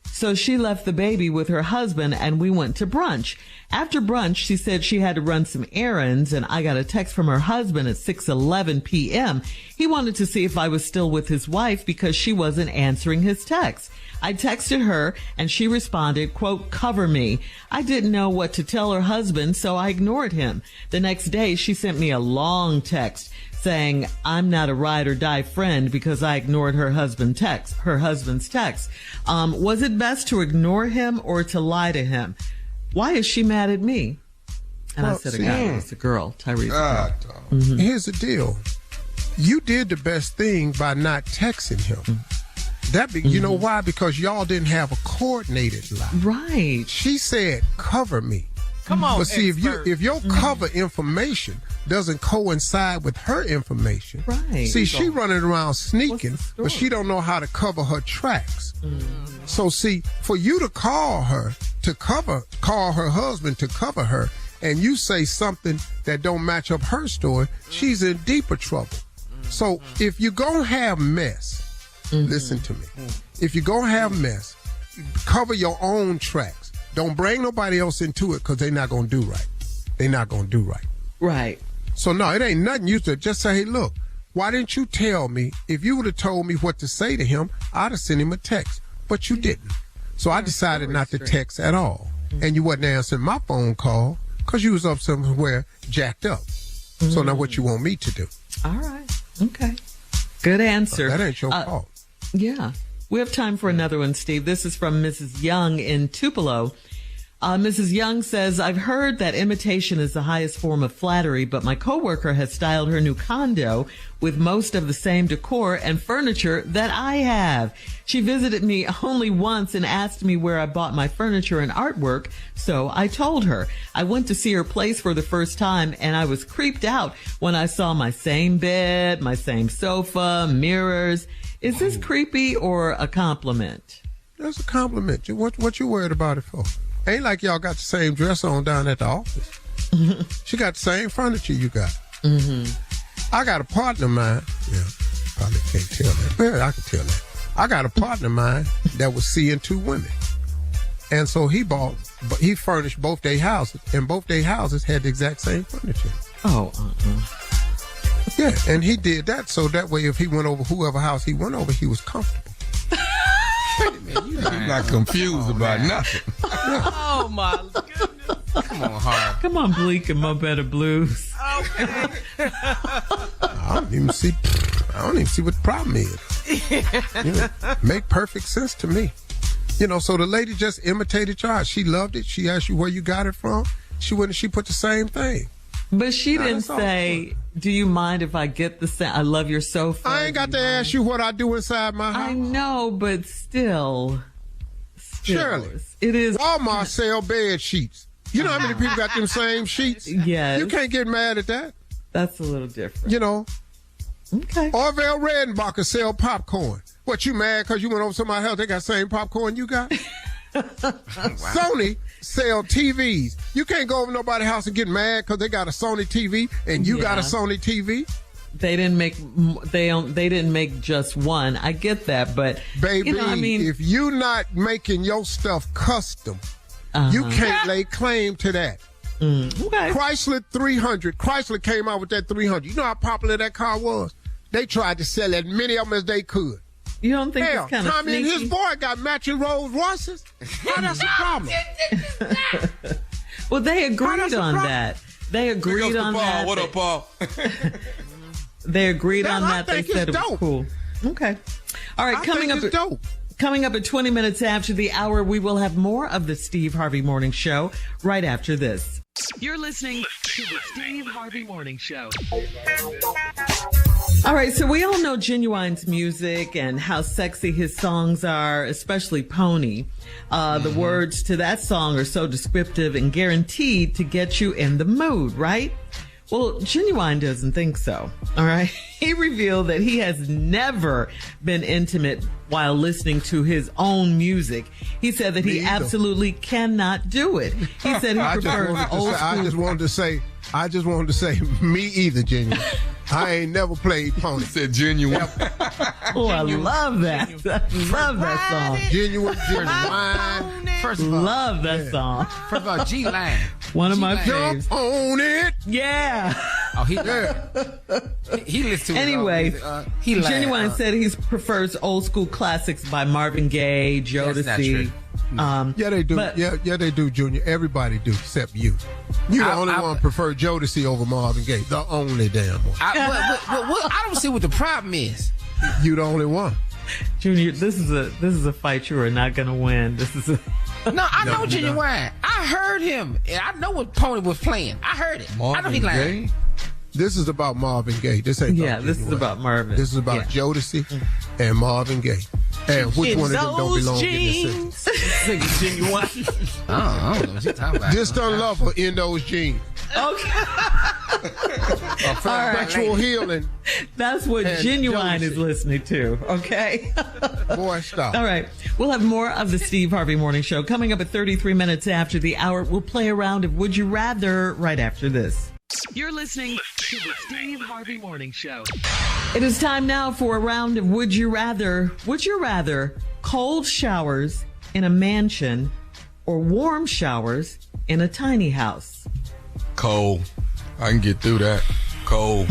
S1: So she left the baby with her husband and we went to brunch. After brunch, she said she had to run some errands and I got a text from her husband at 6:11 p.m. He wanted to see if I was still with his wife because she wasn't answering his text. I texted her and she responded, quote, cover me. I didn't know what to tell her husband, so I ignored him. The next day, she sent me a long text saying, I'm not a ride or die friend because I ignored her husband's text. Was it best to ignore him or to lie to him? Why is she mad at me? And I said, it's a girl. Tyree's a girl.
S7: Mm-hmm. Here's the deal. You did the best thing by not texting him. You know why? Because y'all didn't have a coordinated lie.
S1: Right.
S7: She said, cover me.
S8: Come on,
S7: but see,
S8: expert.
S7: if your cover information doesn't coincide with her information,
S1: right?
S7: See, she running around sneaking, but she don't know how to cover her tracks. So see, for you to call her husband to cover her, and you say something that don't match up her story, she's in deeper trouble. So if you're gonna have mess, listen to me. If you're gonna have mess, cover your own tracks. Don't bring nobody else into it because they're not going to do right. They're not going to do right.
S1: Right.
S7: So, no, it ain't nothing you to just say, hey, look, why didn't you tell me? If you would have told me what to say to him, I'd have sent him a text. But you didn't. So I decided not to text at all. And you wasn't answering my phone call because you was up somewhere jacked up. So now what you want me to do?
S1: All right. Okay. Good answer.
S7: That ain't your fault.
S1: Yeah. We have time for another one, Steve. This is from Mrs. Young in Tupelo. Mrs. Young says, I've heard that imitation is the highest form of flattery, but my coworker has styled her new condo with most of the same decor and furniture that I have. She visited me only once and asked me where I bought my furniture and artwork, so I told her. I went to see her place for the first time, and I was creeped out when I saw my same bed, my same sofa, mirrors. Is this creepy or a compliment?
S7: That's a compliment. What you worried about it for? Ain't like y'all got the same dress on down at the office. She got the same furniture you got. I got a partner of mine. Yeah, probably can't tell that. Well, I can tell that. I got a partner of mine that was seeing 2 women. And so he furnished both their houses, and both their houses had the exact same furniture.
S1: Oh,
S7: Yeah, and he did that so that way if he went over whoever house he went over, he was comfortable.
S6: Wait a minute, you're not confused about nothing.
S8: Oh, my goodness.
S4: Come on, Harvey.
S1: come on, Bleak and Mo Better Blues.
S8: Okay.
S7: I don't even see what the problem is. Make perfect sense to me. So the lady just imitated y'all. She loved it. She asked you where you got it from. She put the same thing.
S1: But she didn't say, do you mind if I get the same? I love your sofa.
S7: I ain't got to ask you what I do inside my house.
S1: I know, but still.
S7: Shirley,
S1: it is.
S7: Walmart sell bed sheets. You know how many people got them same sheets?
S1: Yes.
S7: You can't get mad at that.
S1: That's a little different.
S7: Okay. Orville Redenbacher sell popcorn. What, you mad because you went over somebody's house, they got the same popcorn you got? Sony sell TVs. You can't go over nobody's house and get mad because they got a Sony TV and you got a Sony TV.
S1: They didn't make just one. I get that, but
S7: baby,
S1: I mean,
S7: if you not making your stuff custom, you can't lay claim to that.
S1: Okay.
S7: Chrysler 300. Chrysler came out with that 300. You know how popular that car was? They tried to sell as many of them as they could.
S1: You don't think it's kind of
S7: Tommy
S1: sneaky?
S7: and his boy got matching Rolls Royces. How that's a problem?
S1: Well, they agreed on that. They agreed on that.
S6: What up, Paul?
S1: They agreed on that. They said it was
S7: dope.
S1: cool. Okay. All right.
S7: Dope.
S1: Coming up at 20 minutes after the hour, we will have more of the Steve Harvey Morning Show right after this. You're listening to the Steve Harvey Morning Show. All right, so we all know Ginuwine's music and how sexy his songs are, especially Pony. The words to that song are so descriptive and guaranteed to get you in the mood, right? Well, Ginuwine doesn't think so, all right? He revealed that he has never been intimate while listening to his own music. He said that he absolutely cannot do it. He said he prefers old school.
S7: I just wanted to say, me either, Genuine. I ain't never played Pony.
S6: Said Genuine.
S1: Oh, I love that. I love that song.
S7: Genuine.
S4: First of all,
S1: love that song.
S4: First of all, G-Line.
S1: One of my faves.
S7: Jump on it.
S1: Yeah.
S4: Oh, he listens to
S1: anyway, Ginuwine said he prefers old school classics by Marvin Gaye, Jodeci.
S4: That's not true.
S7: Yeah, they do. Yeah, they do, Junior. Everybody do, except you. You the only one prefer Jodeci over Marvin Gaye. The only damn one.
S4: I don't see what the problem is.
S7: You the only one.
S1: Junior, this is a fight you are not going to win. This is a...
S4: No, I know Ginuwine. I heard him. And I know what Pony was playing. I heard it.
S6: Marvin
S4: I know he lying.
S6: Gaye?
S7: This is about Marvin Gaye. This ain't about
S1: this is about Marvin.
S7: This is about Jodeci and Marvin Gaye. And which one of them don't belong in this city?
S1: Ginuwine.
S4: I don't know what you're talking about.
S7: Just unlove her in those jeans.
S1: Okay.
S7: Sexual healing.
S1: That's what Ginuwine is listening to, okay?
S7: Boy, stop.
S1: All right. We'll have more of the Steve Harvey Morning Show coming up at 33 minutes after the hour. We'll play a round of Would You Rather right after this. You're listening to the Steve Harvey Morning Show. It is time now for a round of Would You Rather. Would you rather cold showers in a mansion or warm showers in a tiny house?
S6: Cold. I can get through that. Cold.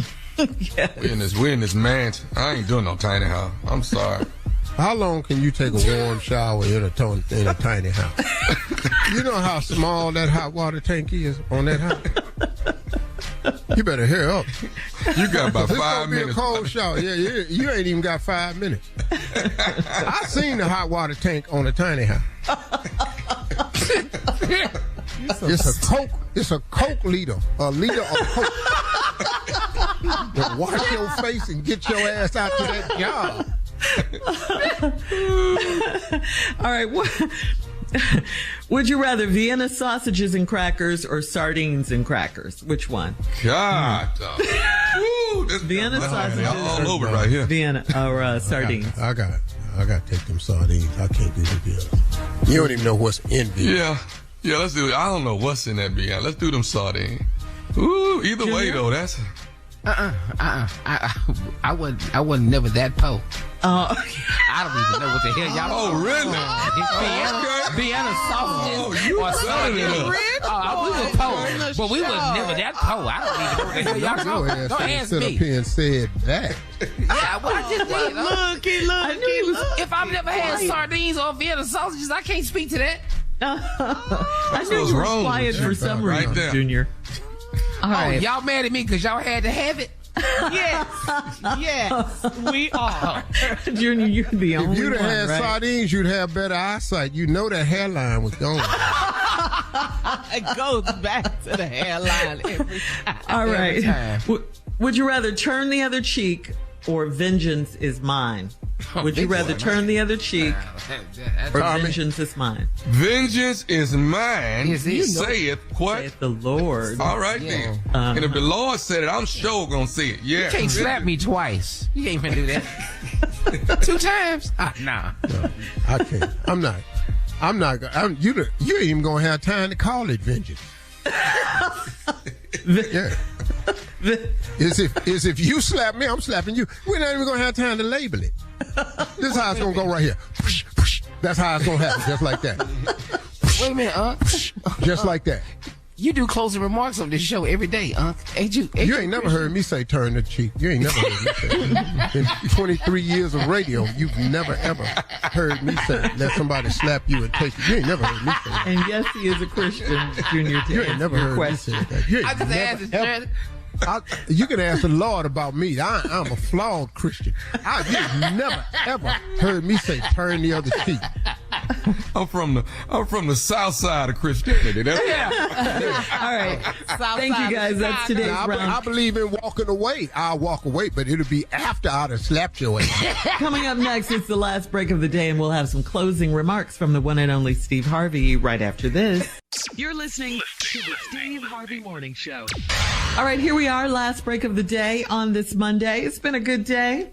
S1: Yes.
S6: We in this mansion. I ain't doing no tiny house. I'm sorry.
S7: How long can you take a warm shower in a tiny house? You know how small that hot water tank is on that house? You better hurry up.
S6: You got about 5 minutes.
S7: It's gonna be a cold shower. Yeah, you ain't even got 5 minutes. I seen the hot water tank on a tiny house. It's a Coke liter. A liter of Coke. Wash your face and get your ass out to that job.
S1: All right. Would you rather Vienna sausages and crackers or sardines and crackers? Which one?
S6: God. This
S1: Vienna sausages
S6: all over right here.
S1: Vienna or sardines.
S7: I got to take them sardines. I can't do the Vienna. You don't even know what's in Vienna.
S6: Yeah, let's do it. I don't know what's in that Vienna. Let's do them sardines. Ooh, either
S1: Junior?
S6: way though, that's...
S4: I wasn't never that poor. I don't even know what the hell y'all.
S6: Oh, really?
S4: Vienna sausages
S6: you
S4: or sardines. We were poor, but we was never that poor. I don't even know what the hell y'all talking about. Don't ask
S7: Sit up
S4: me.
S7: here and said that.
S4: Yeah, well, I just did.
S1: Look.
S4: If I've never had sardines or Vienna sausages, I can't speak to that.
S1: I knew you were
S6: wrong
S1: quiet
S6: with you?
S1: for some
S6: Right
S1: reason,
S6: there.
S1: Junior. All right.
S4: Y'all mad at me because y'all had to have it?
S8: Yes, we are.
S1: Junior, you're the only one.
S7: If you'd have had
S1: right?
S7: sardines, you'd have better eyesight. You know that hairline was gone.
S8: It goes back to the hairline every time.
S1: All right.
S4: time.
S1: Would you rather turn the other cheek or vengeance is mine? Would you rather turn the other cheek or vengeance is mine?
S6: Vengeance is mine.
S4: You
S6: saith what?
S1: Saith the Lord.
S6: All right then. And if the Lord said it, I'm sure gonna see it. Yeah.
S4: You can't slap me twice. You can't even do that. 2 times? Nah.
S3: No, I can't. I'm not. You ain't even gonna have time to call it vengeance. Yeah. Is if you slap me, I'm slapping you. We're not even gonna have time to label it. This is how it's gonna go right here. That's how it's gonna happen, just like that.
S4: Wait a minute,
S3: Just like that.
S4: You do closing remarks on this show every day, Ain't you?
S3: You ain't never heard me say turn the cheek. You ain't never heard me say that. In 23 years of radio, you've never, ever heard me say let somebody slap you and take it. You ain't never heard me say that.
S1: And yes, he is a Christian, Junior.
S3: You ain't never heard me say that. You ain't never, you can ask the Lord about me. I'm a flawed Christian. You've never, ever heard me say turn the other cheek.
S6: I'm from the south side of Christianity. That's
S1: All right. Thank you guys. That's today's round.
S3: I believe in walking away. I'll walk away, but it'll be after I'd have slapped your ass.
S1: Coming up next, it's the last break of the day, and we'll have some closing remarks from the one and only Steve Harvey right after this. You're listening to the Steve Harvey Morning Show. All right, here we are, last break of the day on this Monday. It's been a good day.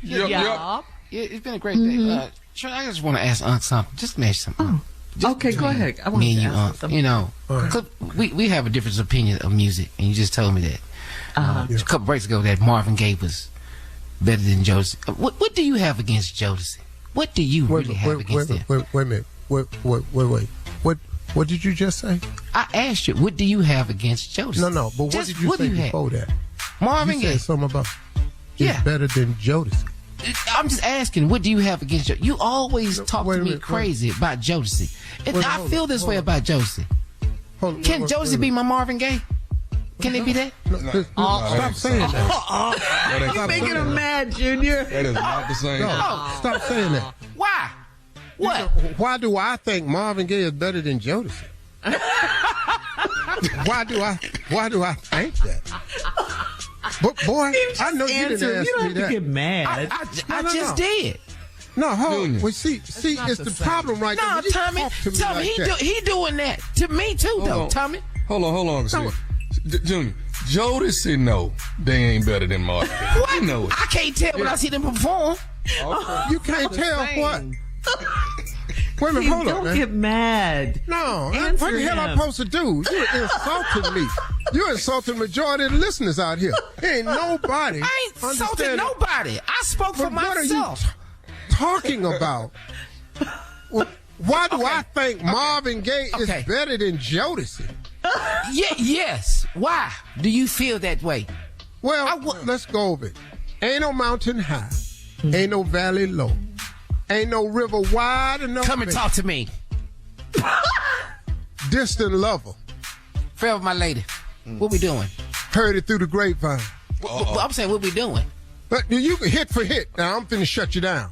S4: Yeah, it's been a great day. Sure, I just want to ask Unc something. Just mention something.
S1: Okay, go ahead. I want
S4: me
S1: to
S4: and you,
S1: ask
S4: Unc.
S1: something.
S4: You know, 'cause we have a different opinion of music, and you just told me that. A couple breaks ago, that Marvin Gaye was better than Jodeci. What do you have against Jodeci? What do you really have against them?
S3: Wait a minute. Wait. What did you just say?
S4: I asked you, what do you have against Jodeci?
S3: No, but what did you say before that?
S4: Marvin Gaye.
S3: You said something about it's better than Jodeci.
S4: I'm just asking, what do you have against Jodeci? You always talk to me crazy about Jodeci. And I feel this way about Jodeci. Can Jodeci be my Marvin Gaye? Can it be that?
S3: Stop saying that.
S1: You're making him mad, Junior.
S6: That is not the same.
S3: Stop saying that.
S4: Why? What?
S3: Why do I think Marvin Gaye is better than Jodeci? Why do I think that? But boy, I know you didn't ask
S1: you don't
S3: me
S1: have to
S3: that.
S1: get mad.
S4: I just did.
S3: No, hold on. Well, see, it's the problem right
S4: now. No, Tommy, he doing that to me too, though. Tommy,
S6: hold on. Junior, Jodeci, no, they ain't better than Marvin Gaye.
S4: What?
S6: You know it.
S4: I can't tell when I see them perform.
S3: You can't tell what. Wait a minute, hold on,
S1: Don't
S3: man.
S1: get mad.
S3: No,
S1: Answer
S3: what the hell I'm supposed to do? You're insulting me. You're insulting the majority of the listeners out here. Ain't nobody.
S4: I ain't insulting nobody. I spoke for myself.
S3: What are you talking about? Why do I think Marvin Gaye is better than Jodeci?
S4: Yes. Why do you feel that way?
S3: Well, let's go over it. Ain't no mountain high. Ain't no valley low. Ain't no river wide enough.
S4: Come and talk to me.
S3: Distant lover.
S4: Forever my lady. What we doing?
S3: Heard it through the grapevine.
S4: I'm saying, what we doing?
S3: But you can hit for hit. Now I'm finna shut you down.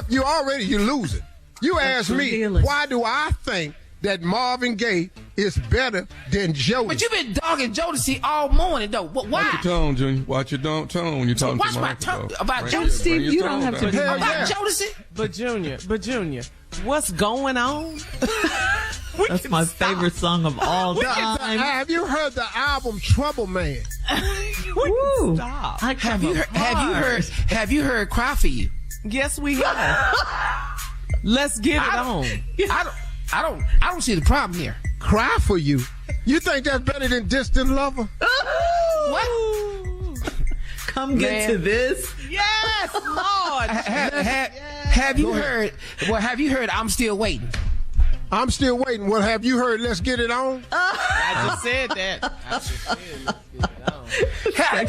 S3: You're losing. You asked me, why do I think that Marvin Gaye is better than Jodeci?
S4: But you've been dogging Jodeci all morning, though. Why?
S6: Watch your tone, Junior. Watch your tone when you're talking to
S4: my tone about
S1: Jodeci. Steve, you don't have to be
S4: about Jodeci.
S8: But Junior, what's going on?
S1: That's my favorite song of all time.
S3: Have you heard the album Trouble Man?
S1: Woo.
S8: Stop.
S4: Have you heard Cry For You?
S8: Yes, we have. Let's get it on.
S4: I don't see the problem here.
S3: Cry For You? You think that's better than Distant Lover?
S4: What?
S1: Come get to this.
S8: Yes, Lord.
S4: Have you heard? Well, have you heard? I'm Still Waiting.
S3: I'm still waiting. Well, have you heard Let's Get It On?
S8: I just said that. Let's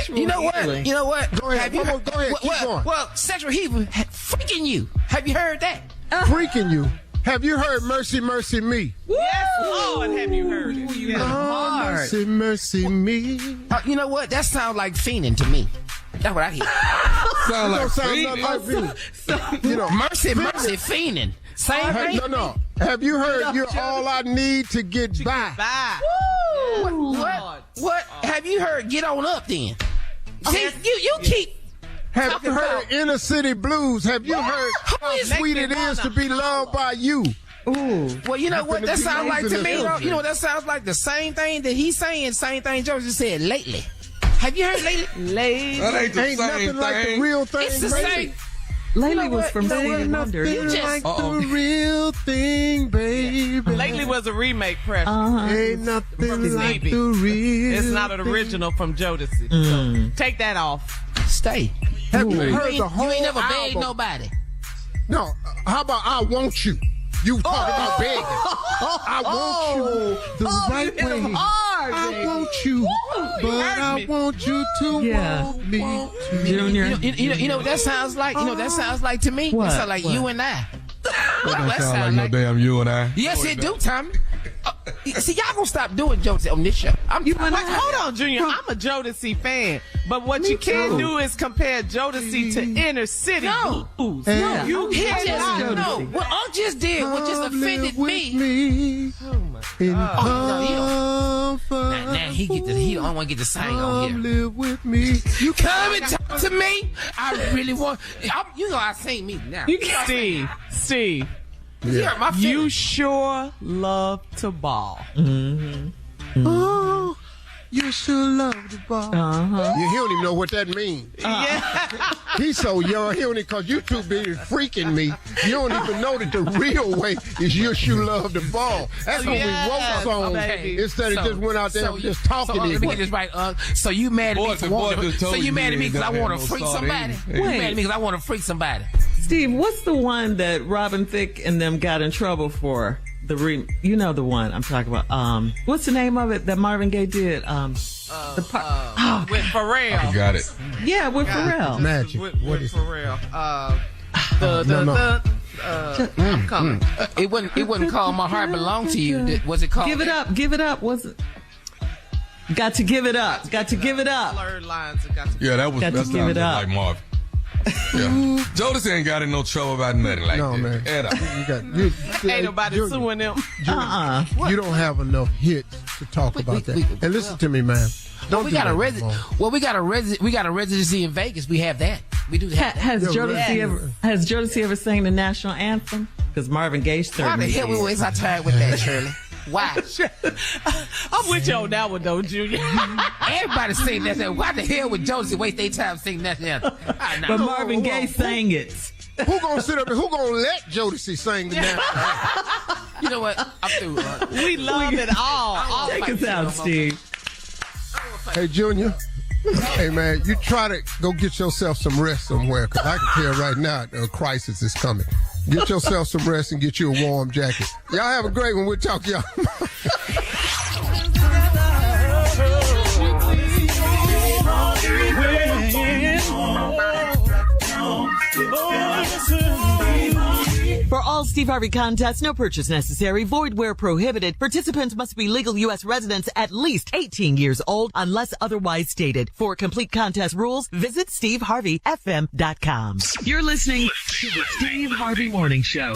S8: get it on.
S4: You know what?
S3: Go ahead.
S4: Have you heard,
S3: go ahead. Keep going.
S4: Well, Sexual Healing, Freaking You. Have you heard that?
S3: Freaking You. Have you heard Mercy, Mercy Me?
S8: Yes, Lord, have you heard it?
S1: You hard.
S3: Mercy, Mercy Me.
S4: You know what? That sounds like fiending to me. That's what I hear.
S6: Sound like
S3: nothing like me.
S4: Mercy, fiending. Same thing.
S3: No. Have you heard You're All I Need to Get By?
S4: What? Have you heard Get On Up then? See, you keep
S7: Have you heard Inner City Blues? Have you heard how sweet it is to be loved by you?
S4: Ooh. Well, you know what that sounds like to me? You know what that sounds like? The same thing that he's saying, same thing Joe just said lately. Have you heard lately?
S6: Lately. That ain't the same
S7: nothing
S6: thing.
S7: like the real thing.
S4: It's the same.
S1: Lately was from Stevie Wonder.
S7: You just like the real thing, baby.
S8: Lately was a remake, Precious.
S7: Ain't nothing
S8: From
S7: like
S8: Stevie.
S7: the real.
S8: It's not an original from Jodeci. So take that off.
S4: Stay.
S7: Have you
S4: You
S7: heard
S4: ain't,
S7: the whole
S4: you ain't never begged
S7: album?
S4: nobody.
S7: No. How about I Want You? You talking about begging. I want you the right way. I want you, but I want you to want me too.
S1: Junior.
S4: You know what that sounds like? You know what that sounds like to me?
S1: What?
S4: It sounds like you and I.
S6: That sound like no damn you and I.
S4: Yes, it do, Tommy. See, y'all gonna stop doing jokes on this show.
S8: Hold on, Junior. I'm a Jodeci fan, but what you can't do is compare Jodeci to Inner City Blues.
S7: Yeah.
S8: You can't.
S4: No, what I just did, what just offended me.
S7: Oh my God.
S4: Now he don't want to get the sing on here.
S7: Live with me.
S4: You come and talk to me. I really want. You know I sing me now.
S8: Steve.
S4: Yeah. My
S8: You sure love to ball.
S7: Oh, you sure love the ball. Yeah, he don't even know what that means.
S8: Yeah.
S7: He's so young, he don't even, cause you too busy freaking me. You don't even know that the real way is you sure love the ball. That's what we wrote songs instead of just went out there and just talking.
S4: Let me get this right. So you mad at me for wanting to? So you mad at me because I want to freak somebody? You mad at me because I want to freak somebody?
S1: Steve, what's the one that Robin Thicke and them got in trouble for? You know the one I'm talking about. What's the name of it that Marvin Gaye did?
S8: With Pharrell.
S6: I got it.
S1: Yeah, with Pharrell.
S7: Magic.
S8: With
S7: What is
S8: Pharrell.
S4: I'm coming. It wasn't called My Heart Belonged to You. Was it called?
S1: Give it up. Was it? Got to give it up. Got to give it up.
S8: Blurred lines. Got to
S6: Yeah, that
S1: Got to give it up.
S6: like Marvin. Yeah. Jodeci ain't got in no trouble about nothing like
S7: No,
S6: that.
S7: man.
S6: At all.
S8: Ain't nobody suing them.
S7: You don't have enough hits to talk about that. And listen to me, man.
S4: We got a residency in Vegas. We have that. We do that.
S1: Has Jodeci ever sang the national anthem? Because Marvin Gaye
S4: Why the
S1: certainly
S4: hell we
S1: did.
S4: waste our time with that, Shirley? Why?
S8: I'm with you on that one, though, Junior.
S4: Everybody sing that. Why the hell would Jodeci waste their time singing that?
S1: But Marvin Gaye sang it.
S7: Who gonna sit up and who gonna let Jodeci sing the national anthem?
S4: You know what? I'm through.
S8: We love it all.
S1: Take us out, Steve.
S7: Hey, Junior. Hey, man, you try to go get yourself some rest somewhere, because I can tell right now a crisis is coming. Get yourself some rest and get you a warm jacket. Y'all have a great one. We'll talk to y'all.
S1: For all Steve Harvey contests, no purchase necessary, void where prohibited. Participants must be legal U.S. residents at least 18 years old unless otherwise stated. For complete contest rules, visit SteveHarveyFM.com. You're listening to the Steve Harvey Morning Show.